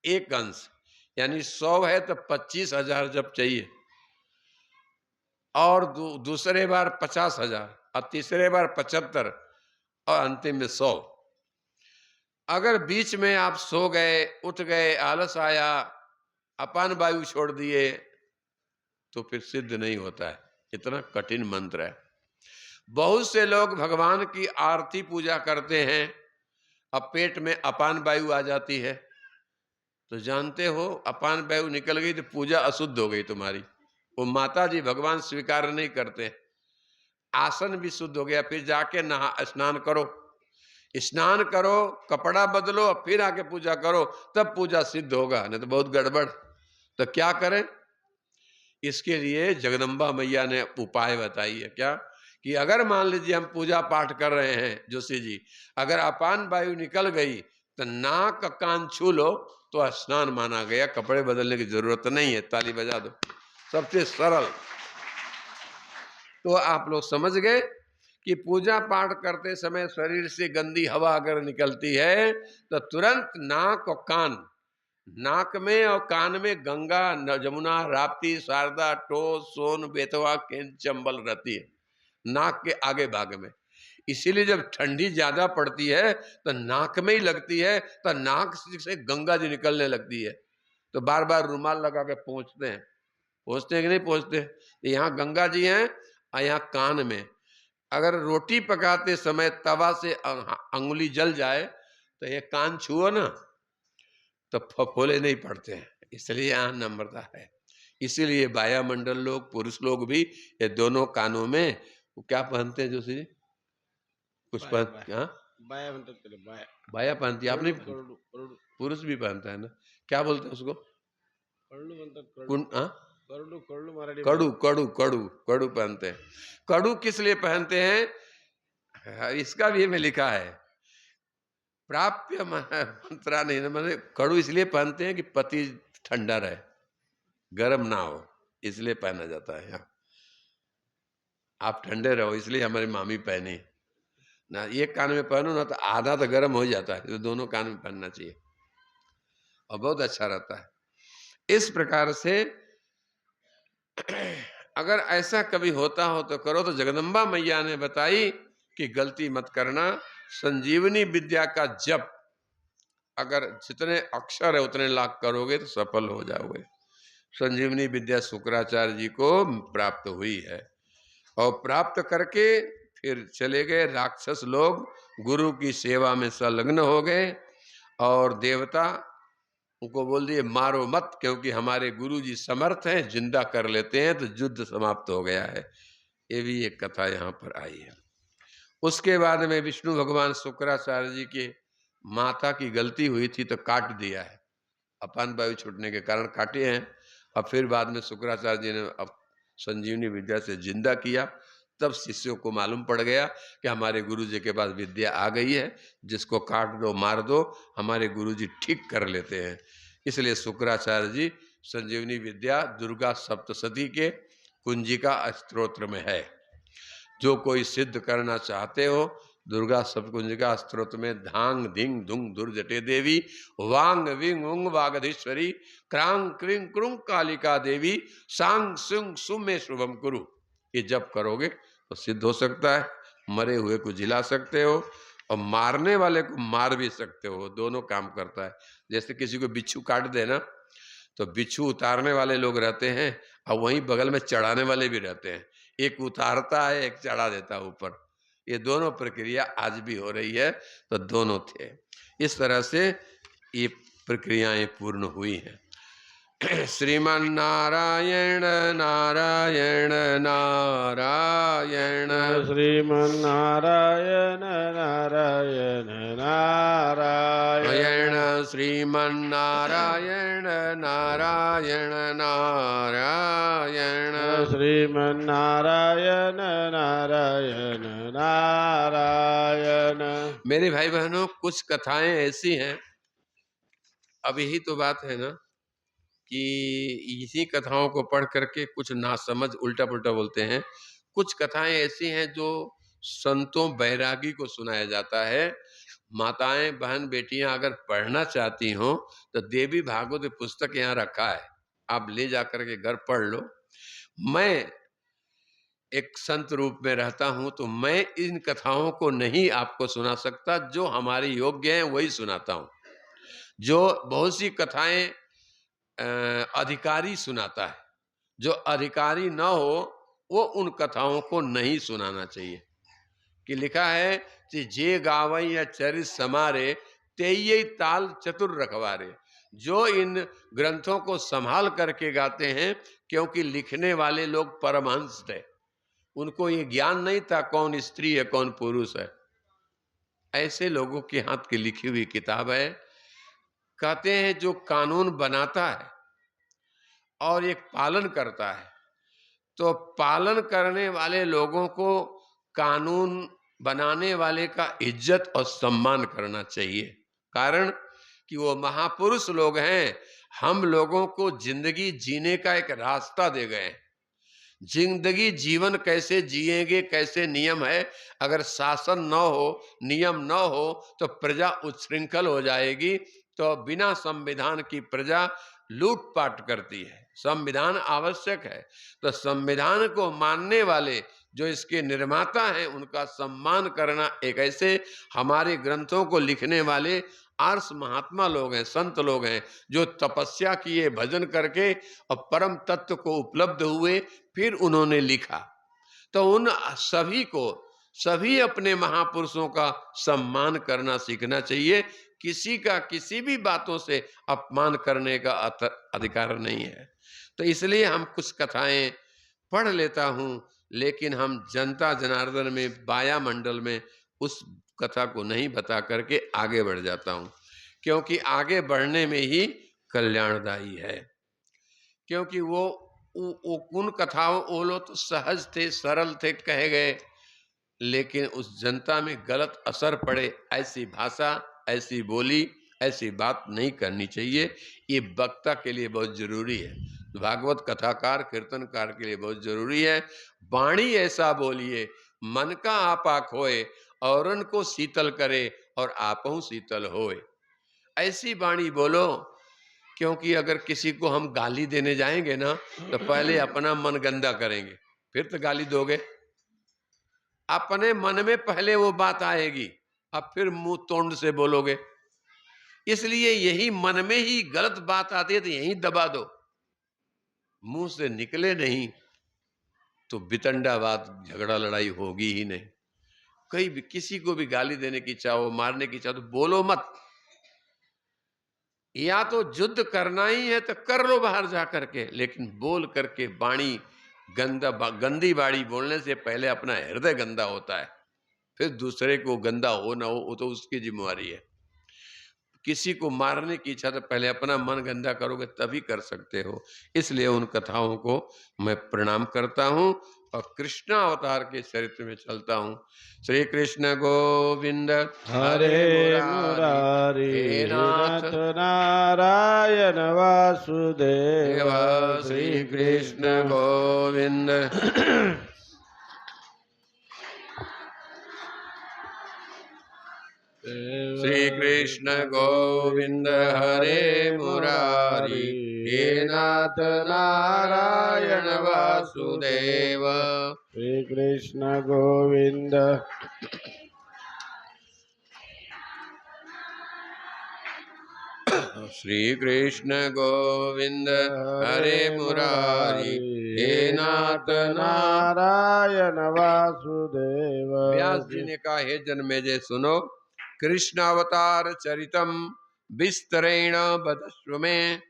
एक अंश, यानी 100 है तो 25,000 जप चाहिए, और दूसरे बार 50,000, और तीसरे बार 75, और अंतिम में 100। अगर बीच में आप सो गए, उठ गए, आलस आया, अपान वायु छोड़ दिए, तो फिर सिद्ध नहीं होता है। इतना कठिन मंत्र है। बहुत से लोग भगवान की आरती पूजा करते हैं, अब पेट में अपान वायु आ जाती है, तो जानते हो अपान वायु निकल गई तो पूजा अशुद्ध हो गई तुम्हारी। वो माता जी भगवान स्वीकार नहीं करते। आसन भी शुद्ध हो गया, फिर जाके नहा स्नान करो, स्नान करो, कपड़ा बदलो, और फिर आके पूजा करो, तब पूजा सिद्ध होगा, नहीं तो बहुत गड़बड़। तो क्या करें? इसके लिए जगदम्बा मैया ने उपाय बताई है। क्या? कि अगर मान लीजिए हम पूजा पाठ कर रहे हैं जोशी जी, अगर अपान वायु निकल गई तो नाक कान छू लो तो स्नान माना गया, कपड़े बदलने की जरूरत नहीं है। ताली बजा दो, सबसे सरल। तो आप लोग समझ गए कि पूजा पाठ करते समय शरीर से गंदी हवा अगर निकलती है तो तुरंत नाक और कान, नाक में और कान में गंगा, जमुना, राप्ती, शारदा, टोस, सोन, बेतवा, केंद्र, चंबल रहती है नाक के आगे भाग में। इसीलिए जब ठंडी ज्यादा पड़ती है तो नाक में ही लगती है, तो नाक से गंगा जी निकलने लगती है, तो बार बार रुमाल लगा के पोंछते हैं। पोंछते हैं कि नहीं पोंछते? यहाँ गंगा जी हैं और यहाँ कान में। अगर रोटी पकाते समय तवा से अंगुली जल जाए तो ये कान छुओ ना, तो फफोले नहीं पड़ते हैं, इसलिए यहाँ नम्रता है। इसीलिए वायुमंडल लोग, पुरुष लोग भी ये दोनों कानों में वो क्या पहनते हैं जोशी जी? कुछ बाया पहन, बाया हाँ बाया म्हणतात त्याला, बाया. बाया पहनती है, आप नहीं कळलू पहनते? कळलू कळलू पुरुष भी पहनता है ना, क्या बोलते हैं उसको? कळलू म्हणतात, कळलू कुन हाँ? कळलू कळलू मराठी कड़ू मध्ये. कड़ू कड़ू कड़ू पहनते हैं। कड़ू किस लिए पहनते हैं? हाँ, इसका भी में लिखा है, प्राप्य मंत्रा नहीं, मैंने कड़ू इसलिए पहनते हैं कि पति ठंडा रहे, गर्म ना हो, इसलिए पहना जाता है। यहाँ आप ठंडे रहो इसलिए हमारी मामी पहनी ना, एक कान में पहनो ना तो आधा तो गर्म हो जाता है, तो दोनों कान में पहनना चाहिए और बहुत अच्छा रहता है। इस प्रकार से अगर ऐसा कभी होता हो तो करो, तो जगदम्बा मैया ने बताई कि गलती मत करना। संजीवनी विद्या का जप अगर जितने अक्षर है उतने लाख करोगे तो सफल हो जाओगे। संजीवनी विद्या शुक्राचार्य जी को प्राप्त हुई है और प्राप्त करके फिर चले गए राक्षस लोग, गुरु की सेवा में संलग्न हो गए और देवता उनको बोल दिए मारो मत, क्योंकि हमारे गुरु जी समर्थ हैं, जिंदा कर लेते हैं तो युद्ध समाप्त हो गया है। ये भी एक कथा यहाँ पर आई है। उसके बाद में विष्णु भगवान शुक्राचार्य जी के माता की गलती हुई थी तो काट दिया है, अपान वायु छूटने के कारण काटे हैं। अब फिर बाद में शुक्राचार्य जी ने अब संजीवनी विद्या से जिंदा किया, तब शिष्यों को मालूम पड़ गया कि हमारे गुरु जी के पास विद्या आ गई है, जिसको काट दो मार दो हमारे गुरु जी ठीक कर लेते हैं। इसलिए शुक्राचार्य जी संजीवनी विद्या दुर्गा सप्तशती के कुंजिका स्तोत्र में है। जो कोई सिद्ध करना चाहते हो, दुर्गा सप्तकुंजिका स्तोत्र में धांग धिंग धुंग दुर्जटे देवी, वांग विंग उंग वागधीश्वरी, क्रांग क्रिंग क्रुंग कालिका देवी, सांग सुंग सुमे शुभम कुरु, ये जब करोगे तो सिद्ध हो सकता है। मरे हुए को जिला सकते हो और मारने वाले को मार भी सकते हो, दोनों काम करता है। जैसे किसी को बिच्छू काट देना तो बिच्छू उतारने वाले लोग रहते हैं और वहीं बगल में चढ़ाने वाले भी रहते हैं, एक उतारता है एक चढ़ा देता है ऊपर। ये दोनों प्रक्रिया आज भी हो रही है, तो दोनों थे। इस तरह से ये प्रक्रियाएं पूर्ण हुई हैं। श्रीमन नारायण नारायण नारायण, श्रीमन्नारायण नारायण नारायण, श्रीमन नारायण नारायण नारायण, श्रीमन्नारायण नारायण नारायण। मेरे भाई बहनों, कुछ कथाएं ऐसी हैं, अब यही तो बात है ना कि इसी कथाओं को पढ़ करके कुछ नासमझ उल्टा पुल्टा बोलते हैं। कुछ कथाएं ऐसी हैं जो संतों बैरागी को सुनाया जाता है। माताएं बहन बेटियां अगर पढ़ना चाहती हो तो देवी भागवत पुस्तक यहाँ रखा है, आप ले जाकर के घर पढ़ लो। मैं एक संत रूप में रहता हूं तो मैं इन कथाओं को नहीं आपको सुना सकता, जो हमारे योग्य हैं वही सुनाता हूं। जो बहुत सी कथाएं अधिकारी सुनाता है, जो अधिकारी न हो वो उन कथाओं को नहीं सुनाना चाहिए। कि लिखा है कि जे गावई या चरित समारे तेई ताल चतुर रखवारे। जो इन ग्रंथों को संभाल करके गाते हैं, क्योंकि लिखने वाले लोग परमहंस थे, उनको ये ज्ञान नहीं था कौन स्त्री है कौन पुरुष है। ऐसे लोगों के हाथ की लिखी हुई किताब है। कहते हैं जो कानून बनाता है और एक पालन करता है, तो पालन करने वाले लोगों को कानून बनाने वाले का इज्जत और सम्मान करना चाहिए। कारण कि वो महापुरुष लोग हैं, हम लोगों को जिंदगी जीने का एक रास्ता दे गए। जिंदगी जीवन कैसे जिएंगे, कैसे नियम है, अगर शासन न हो, नियम न हो तो प्रजा उच्छृंखल हो जाएगी। तो बिना संविधान की प्रजा लूटपाट करती है। संविधान आवश्यक है, तो संविधान को मानने वाले जो इसके निर्माता हैं उनका सम्मान करना। एक ऐसे हमारे ग्रंथों को लिखने वाले आर्ष महात्मा लोग हैं, संत लोग हैं, जो तपस्या किए, भजन करके और परम तत्व को उपलब्ध हुए, फिर उन्होंने लिखा। तो उन सभी को, सभी अपने महापुरुषों का सम्मान करना सीखना चाहिए। किसी का किसी भी बातों से अपमान करने का अधिकार नहीं है। तो इसलिए हम कुछ कथाएं पढ़ लेता हूं, लेकिन हम जनता जनार्दन में, वाया मंडल में उस कथा को नहीं बता करके आगे बढ़ जाता हूं, क्योंकि आगे बढ़ने में ही कल्याणदायी है। क्योंकि वो उन कथाओं, वो लोग तो सहज थे, सरल थे, कहे गए, लेकिन उस जनता में गलत असर पड़े, ऐसी भाषा, ऐसी बोली, ऐसी बात नहीं करनी चाहिए। ये वक्ता के लिए बहुत जरूरी है, भागवत कथाकार, कीर्तनकार के लिए बहुत जरूरी है। वाणी ऐसा बोलिए मन का आपा खोए, औरन को शीतल करे और आपहु शीतल होए। ऐसी वाणी बोलो, क्योंकि अगर किसी को हम गाली देने जाएंगे ना, तो पहले अपना मन गंदा करेंगे, फिर तो गाली दोगे। अपने मन में पहले वो बात आएगी, अब फिर मुंह तोंड से बोलोगे। इसलिए यही मन में ही गलत बात आती है तो यही दबा दो, मुंह से निकले नहीं तो बितंडा बात, झगड़ा लड़ाई होगी ही नहीं। कहीं भी किसी को भी गाली देने की इच्छा हो, मारने की इच्छा, तो बोलो मत। या तो युद्ध करना ही है तो कर लो बाहर जा करके, लेकिन बोल करके वाणी गंदी वाणी बोलने से पहले अपना हृदय गंदा होता है, फिर दूसरे को गंदा हो ना हो वो तो उसकी जिम्मेवारी है। किसी को मारने की इच्छा तो पहले अपना मन गंदा करोगे तभी कर सकते हो। इसलिए उन कथाओं को मैं प्रणाम करता हूं और कृष्ण अवतार के चरित्र में चलता हूं। श्री कृष्ण गोविंद हरे हरे मुरारी, मुरारी हे हे नाथ नाथ नारायण वासुदेव। देव, श्री श्री कृष्ण कृष्ण गोविंद। श्री कृष्ण गोविंद हरे मुरारी, हे नाथ नारायण वासुदेव। श्री कृष्ण गोविंद श्री कृष्ण गोविंद हरे मुरारी, हे नाथ नारायण वासुदेव। व्यास जी ने कहा, हे जन्मेजय सुनो, कृष्ण अवतार चरितम विस्तरेण वदस्व में,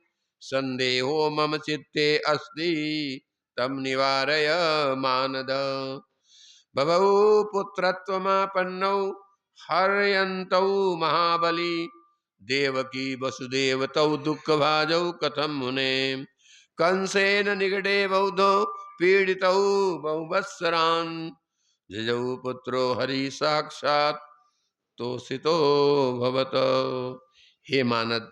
संदेहो मम चित्ते अस्ति तम निवारय मानद। बभौ पुत्रत्वमापन्नौ हर्यन्तौ महाबली, देवकी वसुदेवतौ दुःखभाजौ कथं मुने, कंसेन निगडे बौद्धौ पीडितौ बहुवत्सरान्, जजौ पुत्रो हरि साक्षात् तोषितो भवत। हे मानद,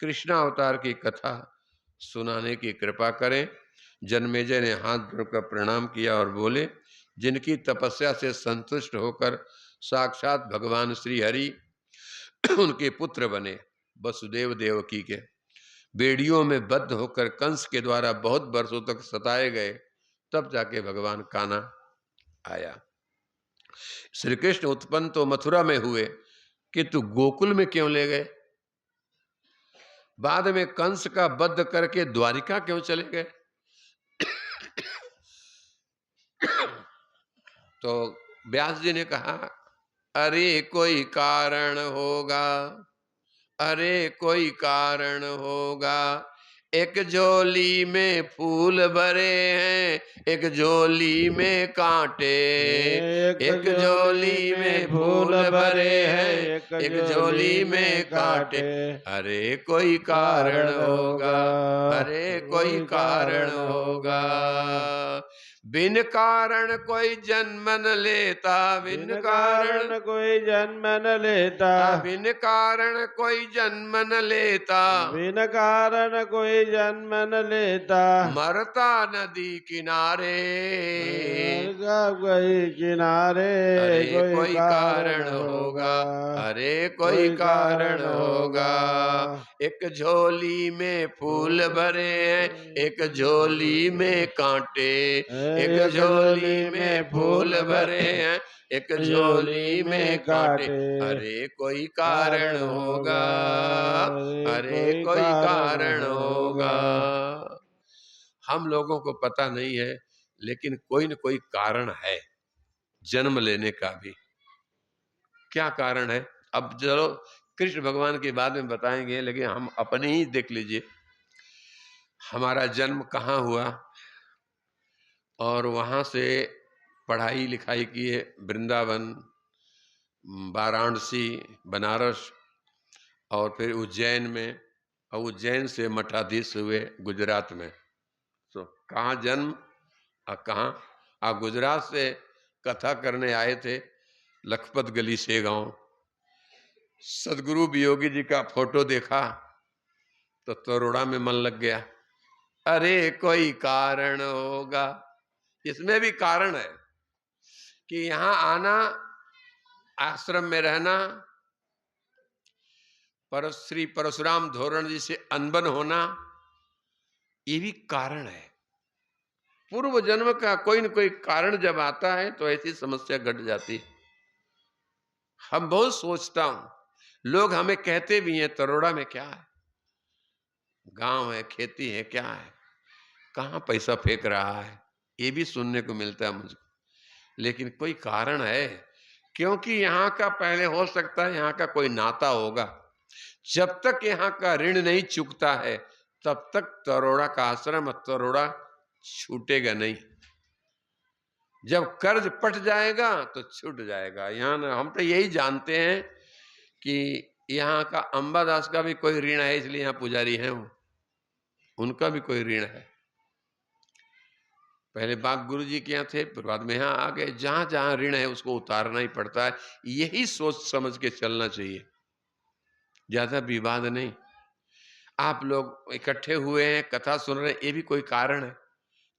कृष्णावतार की कथा सुनाने की कृपा करें। जन्मेजय ने हाथ जोड़कर प्रणाम किया और बोले, जिनकी तपस्या से संतुष्ट होकर साक्षात भगवान श्री हरि उनके पुत्र बने, वसुदेव देवकी के, बेड़ियों में बद्ध होकर कंस के द्वारा बहुत वर्षों तक सताए गए, तब जाके भगवान कान्हा आया। श्री कृष्ण उत्पन्न तो मथुरा में हुए, किंतु गोकुल में क्यों ले गए? बाद में कंस का वध करके द्वारिका क्यों चले गए? तो व्यास जी ने कहा, अरे कोई कारण होगा, अरे कोई कारण होगा, एक झोली में फूल भरे हैं, एक झोली में कांटे, एक झोली में फूल भरे हैं, एक झोली में कांटे, अरे कोई कारण होगा, अरे कोई कारण होगा। बिन कारण कोई जन्म न लेता, बिन कारण कोई जन्म न लेता, बिन कारण कोई जन्म न लेता, बिन कारण कोई जन्म न लेता, मरता नदी किनारे, कोई किनारे, अरे कोई कारण होगा, अरे कोई कारण होगा। एक झोली में फूल भरे हैं, एक झोली में कांटे, एक झोली में फूल भरे हैं, एक झोली में कांटे, अरे कोई कारण होगा, अरे कोई कारण होगा। हम लोगों को पता नहीं है, लेकिन कोई न कोई कारण है जन्म लेने का भी। क्या कारण है? अब चलो कृष्ण भगवान के बाद में बताएंगे, लेकिन हम अपने ही देख लीजिए, हमारा जन्म कहाँ हुआ और वहाँ से पढ़ाई लिखाई किए वृंदावन, वाराणसी, बनारस और फिर उज्जैन में, और उज्जैन से मठाधीश हुए गुजरात में। तो कहाँ जन्म और कहाँ गुजरात से कथा करने आए थे लखपत गली से गांव। सदगुरु वियोगी जी का फोटो देखा तो तरोड़ा में मन लग गया। अरे कोई कारण होगा, इसमें भी कारण है कि यहां आना, आश्रम में रहना, श्री परशुराम धोरण जी से अनबन होना, ये भी कारण है। पूर्व जन्म का कोई न कोई कारण जब आता है तो ऐसी समस्या घट जाती है। हम बहुत सोचता हूं, लोग हमें कहते भी हैं तरोड़ा में क्या है, गांव है, खेती है, क्या है, कहां पैसा फेंक रहा है, ये भी सुनने को मिलता है मुझको। लेकिन कोई कारण है, क्योंकि यहाँ का पहले हो सकता है यहाँ का कोई नाता होगा। जब तक यहाँ का ऋण नहीं चुकता है तब तक तरोड़ा का आश्रम, तरोड़ा छूटेगा नहीं। जब कर्ज पट जाएगा तो छूट जाएगा। यहाँ हम तो यही जानते हैं कि यहाँ का अंबादास का भी कोई ऋण है, इसलिए यहाँ पुजारी हैं वो, उनका भी कोई ऋण है। पहले बाग गुरु जी के यहाँ थे, फिर बाद में यहाँ आ गए। जहां जहां ऋण है उसको उतारना ही पड़ता है। यही सोच समझ के चलना चाहिए, ज्यादा विवाद नहीं। आप लोग इकट्ठे हुए हैं, कथा सुन रहे हैं, ये भी कोई कारण है।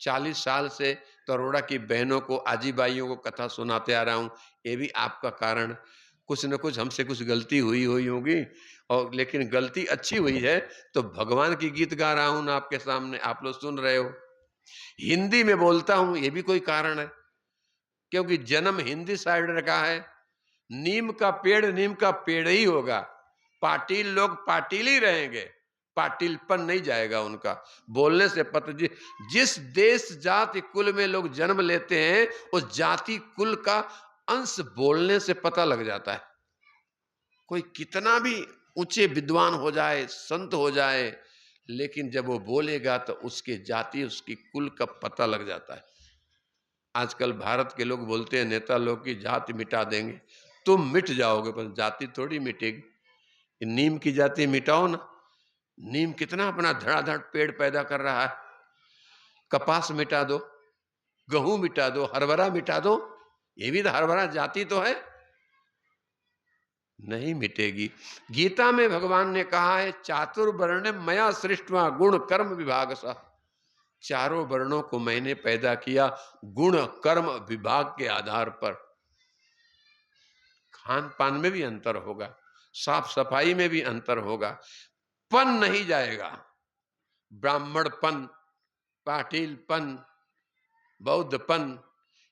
40 साल से तरोड़ा की बहनों को, आजी बाइयों को कथा सुनाते आ रहा हूं, ये भी आपका कारण। कुछ न कुछ हमसे कुछ गलती हुई होगी, और लेकिन गलती अच्छी हुई है तो भगवान की गीत गा रहा हूं ना आपके सामने, आप लोग सुन रहे हो। हिंदी में बोलता हूं, ये भी कोई कारण है, क्योंकि जन्म हिंदी साइड रखा है। नीम का पेड़ ही होगा। पाटिल लोग पाटिल ही रहेंगे, पाटिलपन नहीं जाएगा उनका। बोलने से पता, जिस देश जाति कुल में लोग जन्म लेते हैं उस जाति कुल का अंश बोलने से पता लग जाता है। कोई कितना भी ऊंचे विद्वान हो जाए, संत हो जाए, लेकिन जब वो बोलेगा तो उसके जाति, उसकी कुल का पता लग जाता है। आजकल भारत के लोग बोलते हैं, नेता लोग, की जाति मिटा देंगे। तुम मिट जाओगे पर जाति थोड़ी मिटेगी। नीम की जाति मिटाओ ना। नीम कितना अपना धड़ाधड़ पेड़ पैदा कर रहा है। कपास मिटा दो, गेहूं मिटा दो, हरभरा मिटा दो, ये भी तो हरभरा जाति तो है, नहीं मिटेगी। गीता में भगवान ने कहा है, चातुर्वर्ण मया सृष्टवा गुण कर्म विभाग सा। चारों वर्णों को मैंने पैदा किया गुण कर्म विभाग के आधार पर। खान पान में भी अंतर होगा, साफ सफाई में भी अंतर होगा, पन नहीं जाएगा। ब्राह्मणपन, पाटिलपन, बौद्धपन,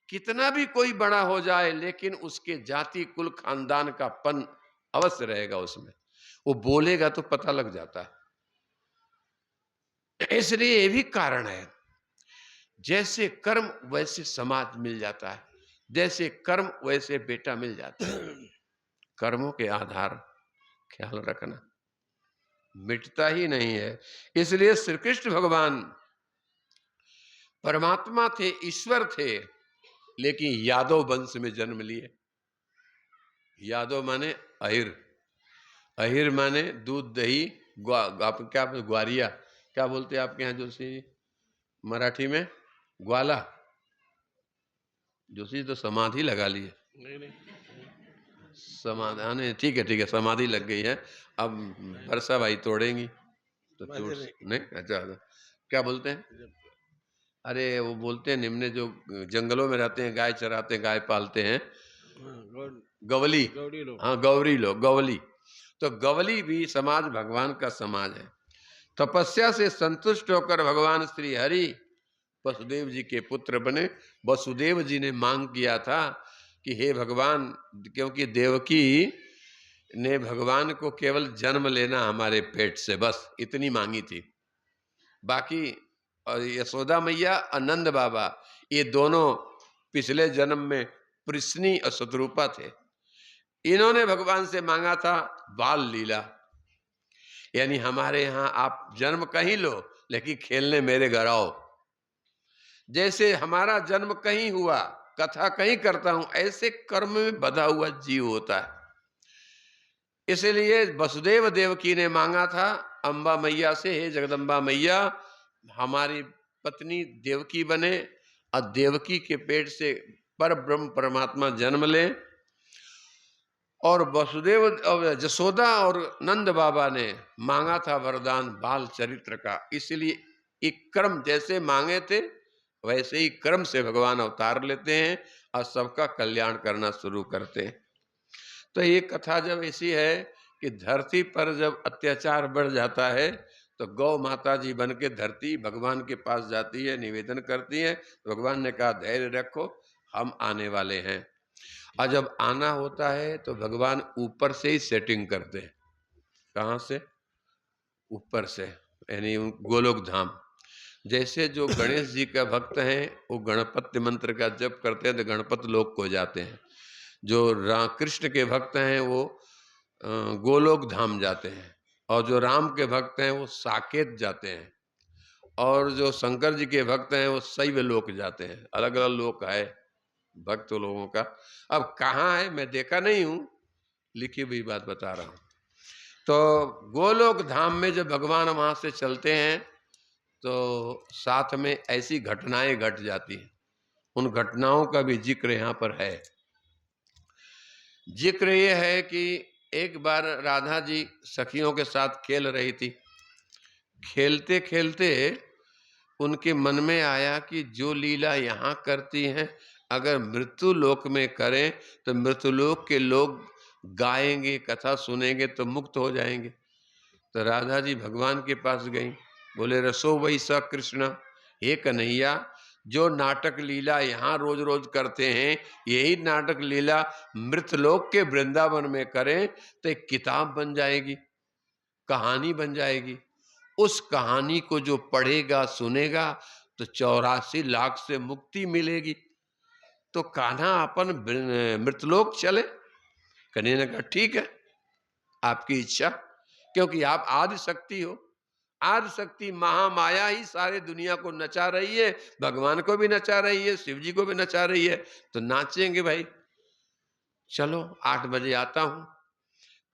कितना भी कोई बड़ा हो जाए लेकिन उसके जाति कुल खानदान का पन अवश्य रहेगा उसमें। वो बोलेगा तो पता लग जाता है। इसलिए ये भी कारण है, जैसे कर्म वैसे समाज मिल जाता है, जैसे कर्म वैसे बेटा मिल जाता है। कर्मों के आधार ख्याल रखना, मिटता ही नहीं है। इसलिए श्री कृष्ण भगवान परमात्मा थे, ईश्वर थे, लेकिन यादव वंश में जन्म लिए। यादव माने अहिर, अहिर माने दूध दही, क्या ग्वारिया, क्या बोलते हैं आपके यहाँ जोशी मराठी में, ग्वाला। जोशी तो समाधि लगा लिए, समाधान, ठीक है, समाधि लग गई है। अब वर्षा भाई तोड़ेंगी तो नहीं। अच्छा, क्या बोलते हैं? अरे वो बोलते हैं निम्ने, जो जंगलों में रहते हैं, गाय चराते हैं, गाय पालते हैं, गवली। हाँ, गौरी लोग, गवली। तो गवली भी समाज भगवान का समाज है। तपस्या से संतुष्ट होकर भगवान श्री हरि वसुदेव जी के पुत्र बने। वसुदेव जी ने मांग किया था कि हे भगवान, क्योंकि देवकी ने भगवान को केवल जन्म लेना हमारे पेट से, बस इतनी मांगी थी। बाकी और यशोदा मैया और नंद बाबा, ये दोनों पिछले जन्म में कृष्णी और शत्रुपा थे। इन्होंने भगवान से मांगा था बाल लीला, यानी हमारे यहाँ आप जन्म कहीं लो लेकिन खेलने मेरे घर आओ। जैसे हमारा जन्म कहीं हुआ, कथा कहीं करता हूं, ऐसे कर्म में बधा हुआ जीव होता है। इसलिए वसुदेव देवकी ने मांगा था अम्बा मैया से, हे जगदम्बा मैया हमारी पत्नी देवकी बने और देवकी के पेट से पर ब्रह्म परमात्मा जन्म ले। और वसुदेव और जसोदा और नंद बाबा ने मांगा था वरदान बाल चरित्र का। इसलिए एक क्रम जैसे मांगे थे वैसे ही क्रम से भगवान अवतार लेते हैं और सबका कल्याण करना शुरू करते हैं। तो ये कथा जब ऐसी है कि धरती पर जब अत्याचार बढ़ जाता है तो गौ माता जी बन के धरती भगवान के पास जाती है, निवेदन करती है। भगवान ने कहा धैर्य रखो, हम आने वाले हैं। और जब आना होता है तो भगवान ऊपर से ही सेटिंग करते हैं। कहाँ से? ऊपर से, यानी गोलोक धाम। जैसे जो गणेश जी का भक्त हैं वो गणपति मंत्र का जप करते हैं तो गणपति लोक को जाते हैं। जो कृष्ण के भक्त हैं वो गोलोक धाम जाते हैं, और जो राम के भक्त हैं वो साकेत जाते हैं, और जो शंकर जी के भक्त हैं वो शैव लोक जाते हैं। अलग अलग लोक है भक्त लोगों का। अब कहाँ है मैं देखा नहीं हूं, लिखी हुई बात बता रहा हूं। तो गोलोक धाम में जब भगवान वहां से चलते हैं तो साथ में ऐसी घटनाएं घट जाती हैं। उन घटनाओं का भी जिक्र यहाँ पर है। जिक्र ये है कि एक बार राधा जी सखियों के साथ खेल रही थी। खेलते खेलते उनके मन में आया कि जो लीला यहाँ करती हैं अगर मृत्यु लोक में करें तो मृत्युलोक के लोग गाएंगे, कथा सुनेंगे तो मुक्त हो जाएंगे। तो राधा जी भगवान के पास गई, बोले रसो वही स कृष्ण, हे कन्हैया जो नाटक लीला यहाँ रोज रोज करते हैं यही नाटक लीला मृतलोक के वृंदावन में करें तो एक किताब बन जाएगी, कहानी बन जाएगी। उस कहानी को जो पढ़ेगा सुनेगा तो 84 लाख से मुक्ति मिलेगी। तो कान्हा अपन मृतलोक चले। कन्हैया ने कहा ठीक है आपकी इच्छा, क्योंकि आप आदि शक्ति हो। आदि शक्ति महामाया ही सारे दुनिया को नचा रही है, भगवान को भी नचा रही है, शिव जी को भी नचा रही है, तो नाचेंगे भाई। चलो 8 बजे आता हूं।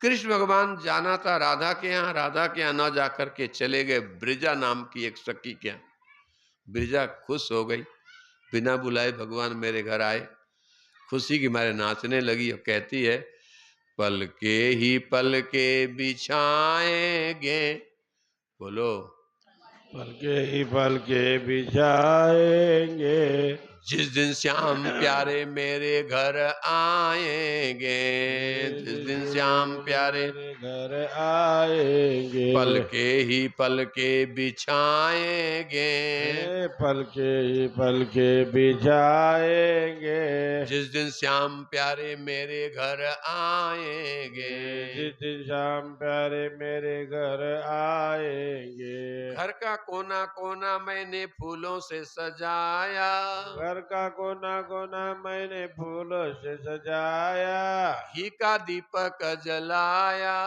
कृष्ण भगवान जाना था राधा के यहाँ, राधा के यहाँ न जाकर के चले गए ब्रिजा नाम की एक सखी के यहाँ। ब्रिजा खुश हो गई, बिना बुलाए भगवान मेरे घर आए। खुशी की मारे नाचने लगी और कहती है पल के बिछाएंगे, बोलो पल के बिछाएंगे, जिस दिन श्याम प्यारे मेरे घर आएंगे, जिस दिन श्याम प्यारे मेरे घर आएंगे। पल के बिछाएंगे, पल के बिछाएंगे, जिस दिन श्याम प्यारे मेरे घर आएंगे। जिस दिन श्याम प्यारे मेरे घर आएंगे। घर का कोना कोना मैंने फूलों से सजाया, घर का कोना कोना मैंने फूलों से सजाया, घी का दीपक जलाया,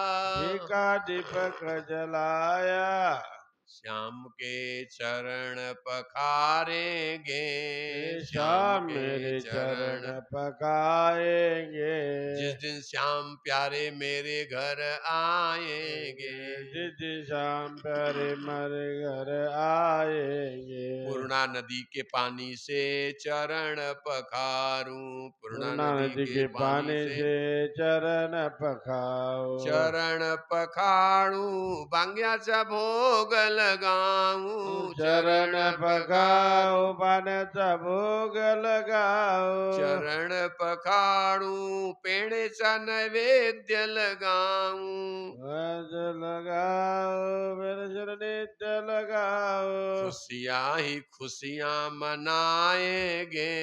घी का दीपक जलाया। श्याम के चरण पखारेंगे, श्याम मेरे चरण पकाएंगे। जिस दिन श्याम प्यारे मेरे घर आएंगे। जिस दिन श्याम प्यारे मेरे घर आएंगे। पूर्णा नदी के पानी से चरण पखारूं, पूर्णा नदी के पानी से चरण पखाओ, चरण पखाड़ूं, बांग्याचा भोग लगाऊं, चरण पखाओ, पाण्याचा भोग लगाओ, चरण पखाड़ूं, पेड़ेचा नैवेद्य लगाऊं, लगाओ मेरे नित्य लगाओ। खुशियां ही खुशियां मनाएंगे,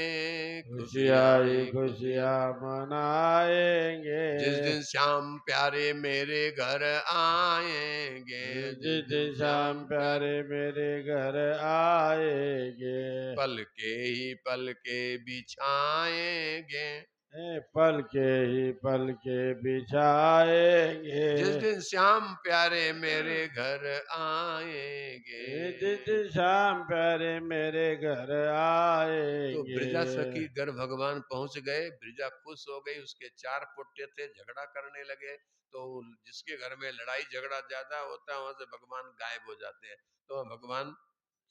खुशियाँ ही खुशियाँ मनाएंगे। जिस दिन श्याम प्यारे मेरे घर आएंगे, जिस दिन श्याम प्यारे मेरे घर आएंगे। पल के बिछाएंगे, पल के ही पल के बिछाएंगे। जिस दिन श्याम प्यारे मेरे घर आएंगे। जिस शाम प्यारे मेरे घर तो आएंगे। ब्रिजा सखी घर भगवान पहुंच गए। ब्रिजा खुश हो गई, उसके 4 पोते थे, झगड़ा करने लगे। तो जिसके घर में लड़ाई झगड़ा ज्यादा होता है वहां से भगवान गायब हो जाते हैं। तो भगवान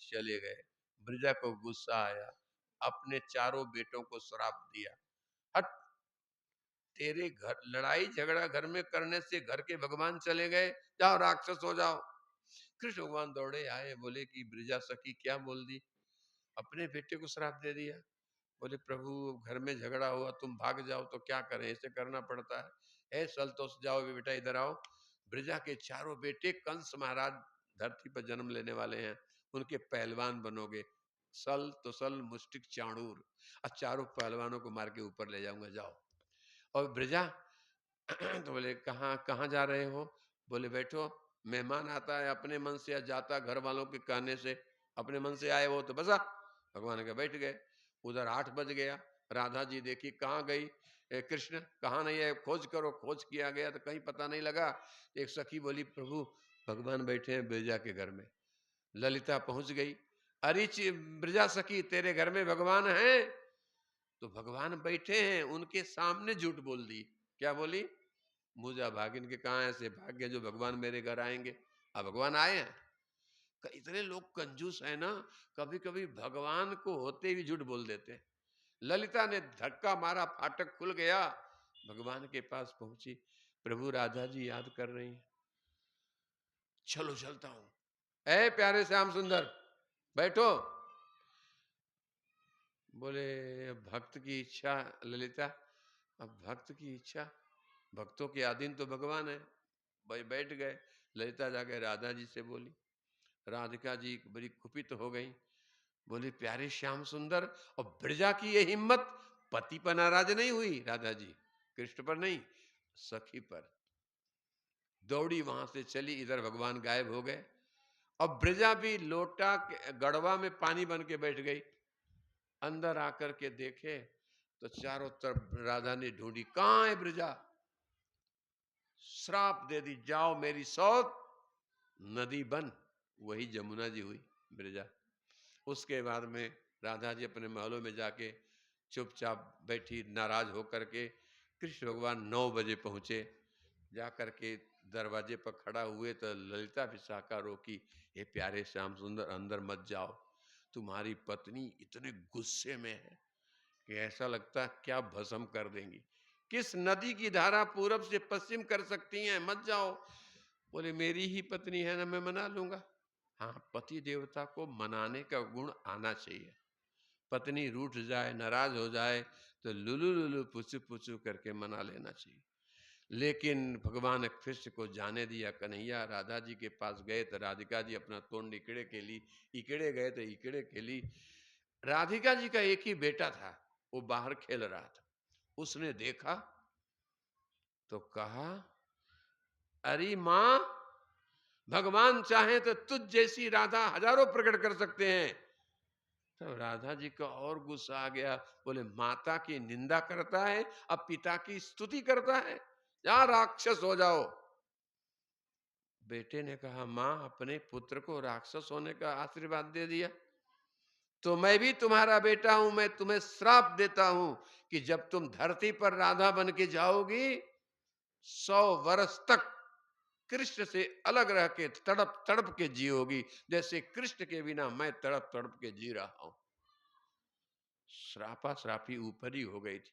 चले गए। ब्रिजा को गुस्सा आया, अपने चारों बेटों को श्राप दिया, हट, तेरे घर लड़ाई झगड़ा घर में करने से घर के भगवान चले गए, जाओ राक्षस हो जाओ। कृष्ण भगवान दौड़े आए, बोले कि ब्रिजा सखी क्या बोल दी, अपने बेटे को श्राप दे दिया। बोले प्रभु घर में झगड़ा हुआ, तुम भाग जाओ तो क्या करें, ऐसे करना पड़ता है। ए संतोष, जाओ बेटा इधर आओ। ब्रिजा के चारों बेटे कंस महाराज धरती पर जन्म लेने वाले हैं, उनके पहलवान बनोगे, सल तुसल मुष्टिक चाणूर, और चारों पहलवानों को मार के ऊपर ले जाऊंगा, जाओ। और ब्रिजा तो बोले कहाँ कहाँ जा रहे हो। बोले बैठो, मेहमान आता है अपने मन से या जाता घर वालों के कहने से, अपने मन से आए वो तो बसा। भगवान के बैठ गए। उधर 8 बज गया, राधा जी देखी कहाँ गई, कृष्ण कहाँ नहीं है, खोज करो। खोज किया गया तो कहीं पता नहीं लगा। एक सखी बोली प्रभु भगवान बैठे हैं ब्रिजा के घर में। ललिता पहुंच गई, अरे ब्रिजा सखी तेरे घर में भगवान हैं। तो भगवान बैठे हैं, उनके सामने झूठ बोल दी। क्या बोली, मुझा भागिन के कहा ऐसे भाग्य जो भगवान मेरे घर आएंगे। अब भगवान आए हैं। इतने लोग कंजूस है ना, कभी कभी भगवान को होते हुए झूठ बोल देते हैं। ललिता ने धक्का मारा, फाटक खुल गया, भगवान के पास पहुंची। प्रभु राधा जी याद कर रही हैं, चलो चलता हूं। ऐ प्यारे श्याम सुंदर बैठो। बोले भक्त की इच्छा ललिता, अब भक्त की इच्छा, भक्तों के अधीन तो भगवान है। भाई बैठ गए। ललिता जाके राधा जी से बोली। राधिका जी बड़ी कुपित हो गई, बोली प्यारे श्याम सुंदर, और ब्रजा की ये हिम्मत, पति पर नाराज नहीं हुई राधा जी, कृष्ण पर नहीं, सखी पर। दौड़ी वहां से चली, इधर भगवान गायब हो गए। अब ब्रजा भी लोटा गड़वा में पानी बन के बैठ गई। अंदर आकर के देखे तो चारों तरफ राधा ने ढूंढी, कहां है ब्रजा। श्राप दे दी, जाओ मेरी सौत नदी बन। वही जमुना जी हुई ब्रजा। उसके बाद में राधा जी अपने महलों में जाके चुपचाप बैठी, नाराज होकर के। कृष्ण भगवान 9 बजे पहुंचे। जा करके दरवाजे पर खड़ा हुए तो ललिता विशाखा रोकी, हे प्यारे श्याम सुंदर अंदर मत जाओ, तुम्हारी पत्नी इतने गुस्से में है कि ऐसा लगता है क्या भस्म कर देंगी। किस नदी की धारा पूरब से पश्चिम कर सकती हैं, मत जाओ। बोले मेरी ही पत्नी है ना, मैं मना लूंगा। हाँ, पति देवता को मनाने का गुण आना चाहिए। पत्नी रूठ जाए, नाराज हो जाए तो लुलु लुलु पुचु पुचु करके मना लेना चाहिए। लेकिन भगवान कृष्ण को जाने दिया। कन्हैया राधा जी के पास गए तो राधिका जी अपना तोंड इकड़े के ली, इकड़े गए तो इकड़े के ली। राधिका जी का एक ही बेटा था, वो बाहर खेल रहा था। उसने देखा तो कहा, अरे मां, भगवान चाहे तो तुझ जैसी राधा हजारों प्रकट कर सकते हैं। तो राधा जी का और गुस्सा आ गया। बोले माता की निंदा करता है, अब पिता की स्तुति करता है, जा राक्षस हो जाओ। बेटे ने कहा, मां अपने पुत्र को राक्षस होने का आशीर्वाद दे दिया, तो मैं भी तुम्हारा बेटा हूं, मैं तुम्हें श्राप देता हूं कि जब तुम धरती पर राधा बन के जाओगी, 100 वर्ष तक कृष्ण से अलग रह के तड़प तड़प के जियोगी, जैसे कृष्ण के बिना मैं तड़प तड़प के जी रहा हूं। श्रापा श्रापी ऊपर ही हो गई थी।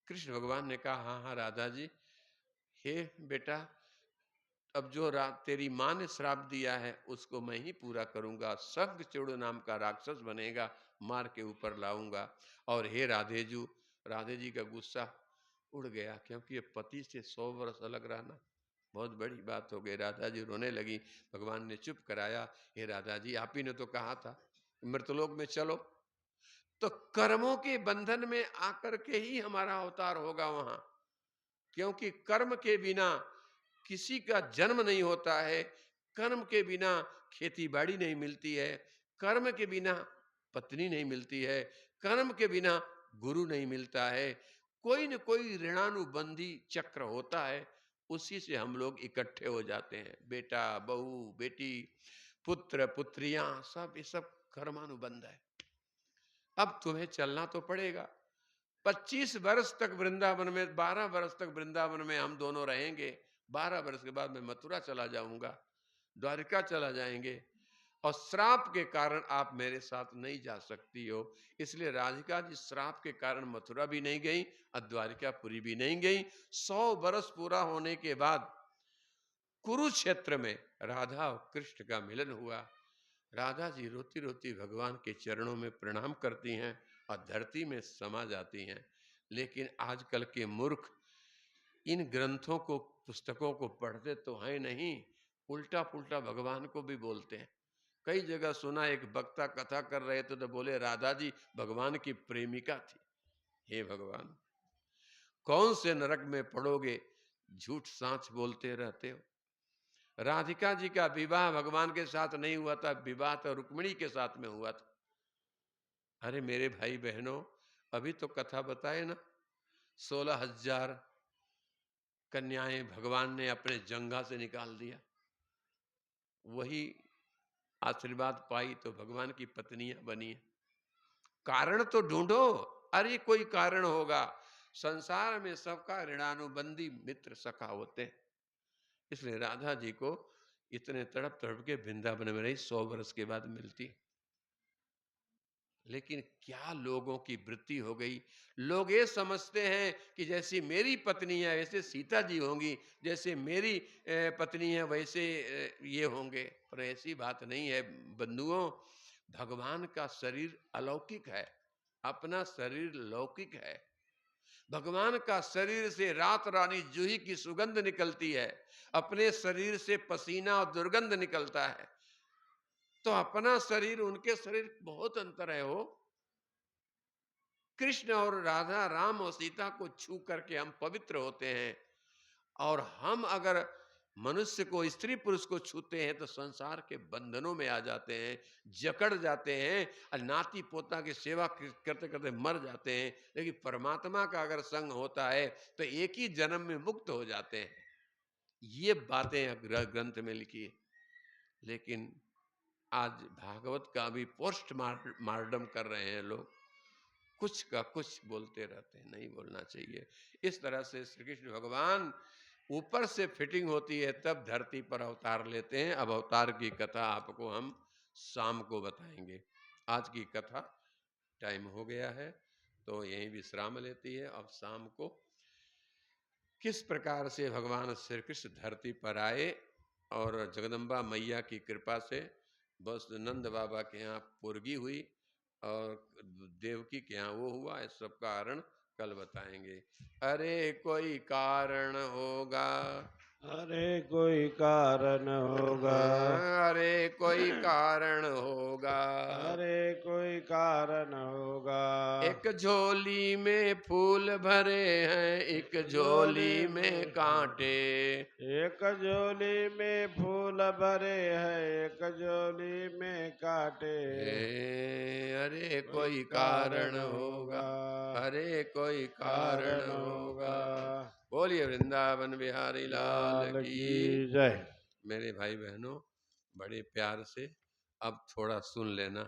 कृष्ण भगवान ने कहा, हाँ हाँ राधा जी, हे बेटा, अब जो तेरी माँ ने श्राप दिया है उसको मैं ही पूरा करूंगा। शंखचूड़ नाम का राक्षस बनेगा, मार के ऊपर लाऊंगा। और हे राधेजू, राधे जी का गुस्सा उड़ गया, क्योंकि ये पति से 100 वर्ष अलग रहना बहुत बड़ी बात हो गई। राधा जी रोने लगी। भगवान ने चुप कराया। हे राधा जी, आप ही ने तो कहा था मृतलोक में चलो, तो कर्मों के बंधन में आकर के ही हमारा अवतार होगा वहां। क्योंकि कर्म के बिना किसी का जन्म नहीं होता है, कर्म के बिना खेती बाड़ी नहीं मिलती है, कर्म के बिना पत्नी नहीं मिलती है, कर्म के बिना गुरु नहीं मिलता है, कोई न कोई ऋणानुबंधी चक्र होता है, उसी से हम लोग इकट्ठे हो जाते हैं। बेटा, बहू, बेटी, पुत्र, पुत्रियां, सब ये सब कर्मानुबंध है। अब तुम्हें चलना तो पड़ेगा। 25 वर्ष तक वृंदावन में, 12 वर्ष तक वृंदावन में हम दोनों रहेंगे। 12 वर्ष के बाद मैं मथुरा चला जाऊंगा, द्वारिका चला जाएंगे, और श्राप के कारण आप मेरे साथ नहीं जा सकती हो। इसलिए राधिका जी श्राप के कारण मथुरा भी नहीं गई और द्वारिकापुरी भी नहीं गई। 100 वर्ष पूरा होने के बाद कुरुक्षेत्र में राधा और कृष्ण का मिलन हुआ। राधा जी रोती रोती भगवान के चरणों में प्रणाम करती हैं और धरती में समा जाती हैं। लेकिन आजकल के मूर्ख इन ग्रंथों को, पुस्तकों को पढ़ते तो हैं नहीं, उल्टा पुल्टा भगवान को भी बोलते हैं। कई जगह सुना, एक वक्ता कथा कर रहे थे तो बोले राधा जी भगवान की प्रेमिका थी। हे भगवान, कौन से नरक में पड़ोगे, झूठ सांच बोलते रहते हो। राधिका जी का विवाह भगवान के साथ नहीं हुआ था, विवाह तो रुक्मिणी के साथ में हुआ था। अरे मेरे भाई बहनों, अभी तो कथा बताए ना, 16,000 कन्याएं भगवान ने अपने जंघा से निकाल दिया। वही आशीर्वाद पाई तो भगवान की पत्नियां बनी है। कारण तो ढूंढो, अरे कोई कारण होगा। संसार में सबका ऋणानुबंधी मित्र सखा होते हैं। इसलिए राधा जी को इतने तड़प तड़प के वृंदावन में रही, 100 वर्ष के बाद मिलती। लेकिन क्या लोगों की वृत्ति हो गई, लोग ये समझते हैं कि जैसी मेरी पत्नी है वैसे सीता जी होंगी, जैसे मेरी पत्नी है वैसे ये होंगे। पर ऐसी बात नहीं है बंधुओं। भगवान का शरीर अलौकिक है, अपना शरीर लौकिक है। भगवान का शरीर से रात रानी जूही की सुगंध निकलती है, अपने शरीर से पसीना और दुर्गंध निकलता है। तो अपना शरीर उनके शरीर बहुत अंतर है। हो कृष्ण और राधा, राम और सीता को छू करके हम पवित्र होते हैं, और हम अगर मनुष्य को, स्त्री पुरुष को छूते हैं तो संसार के बंधनों में आ जाते हैं, जकड़ जाते हैं और नाती पोता की सेवा करते करते मर जाते हैं। लेकिन परमात्मा का अगर संग होता है तो एक ही जन्म में मुक्त हो जाते हैं। ये बातें ग्रंथ में लिखी है। लेकिन आज भागवत का भी पोस्ट मार्टम कर रहे हैं लोग, कुछ का कुछ बोलते रहते हैं, नहीं बोलना चाहिए। इस तरह से श्री कृष्ण भगवान ऊपर से फिटिंग होती है तब धरती पर अवतार लेते हैं। अब अवतार की कथा आपको हम शाम को बताएंगे। आज की कथा टाइम हो गया है तो यहीं विश्राम लेती है। अब शाम को किस प्रकार से भगवान श्री कृष्ण धरती पर आए और जगदम्बा मैया की कृपा से बस नंद बाबा के यहाँ पुरगी हुई और देवकी के यहाँ वो हुआ, इस सब कारण कल बताएंगे। अरे कोई कारण होगा, अरे कोई कारण होगा, अरे कोई कारण होगा, अरे कोई कारण होगा। एक झोली में फूल भरे हैं, एक झोली में कांटे, एक झोली में फूल भरे हैं, एक झोली में कांटे। अरे कोई कारण होगा, अरे कोई कारण होगा। बोलिए वृंदावन बिहारी लाल की जय। मेरे भाई बहनों, बड़े प्यार से अब थोड़ा सुन लेना।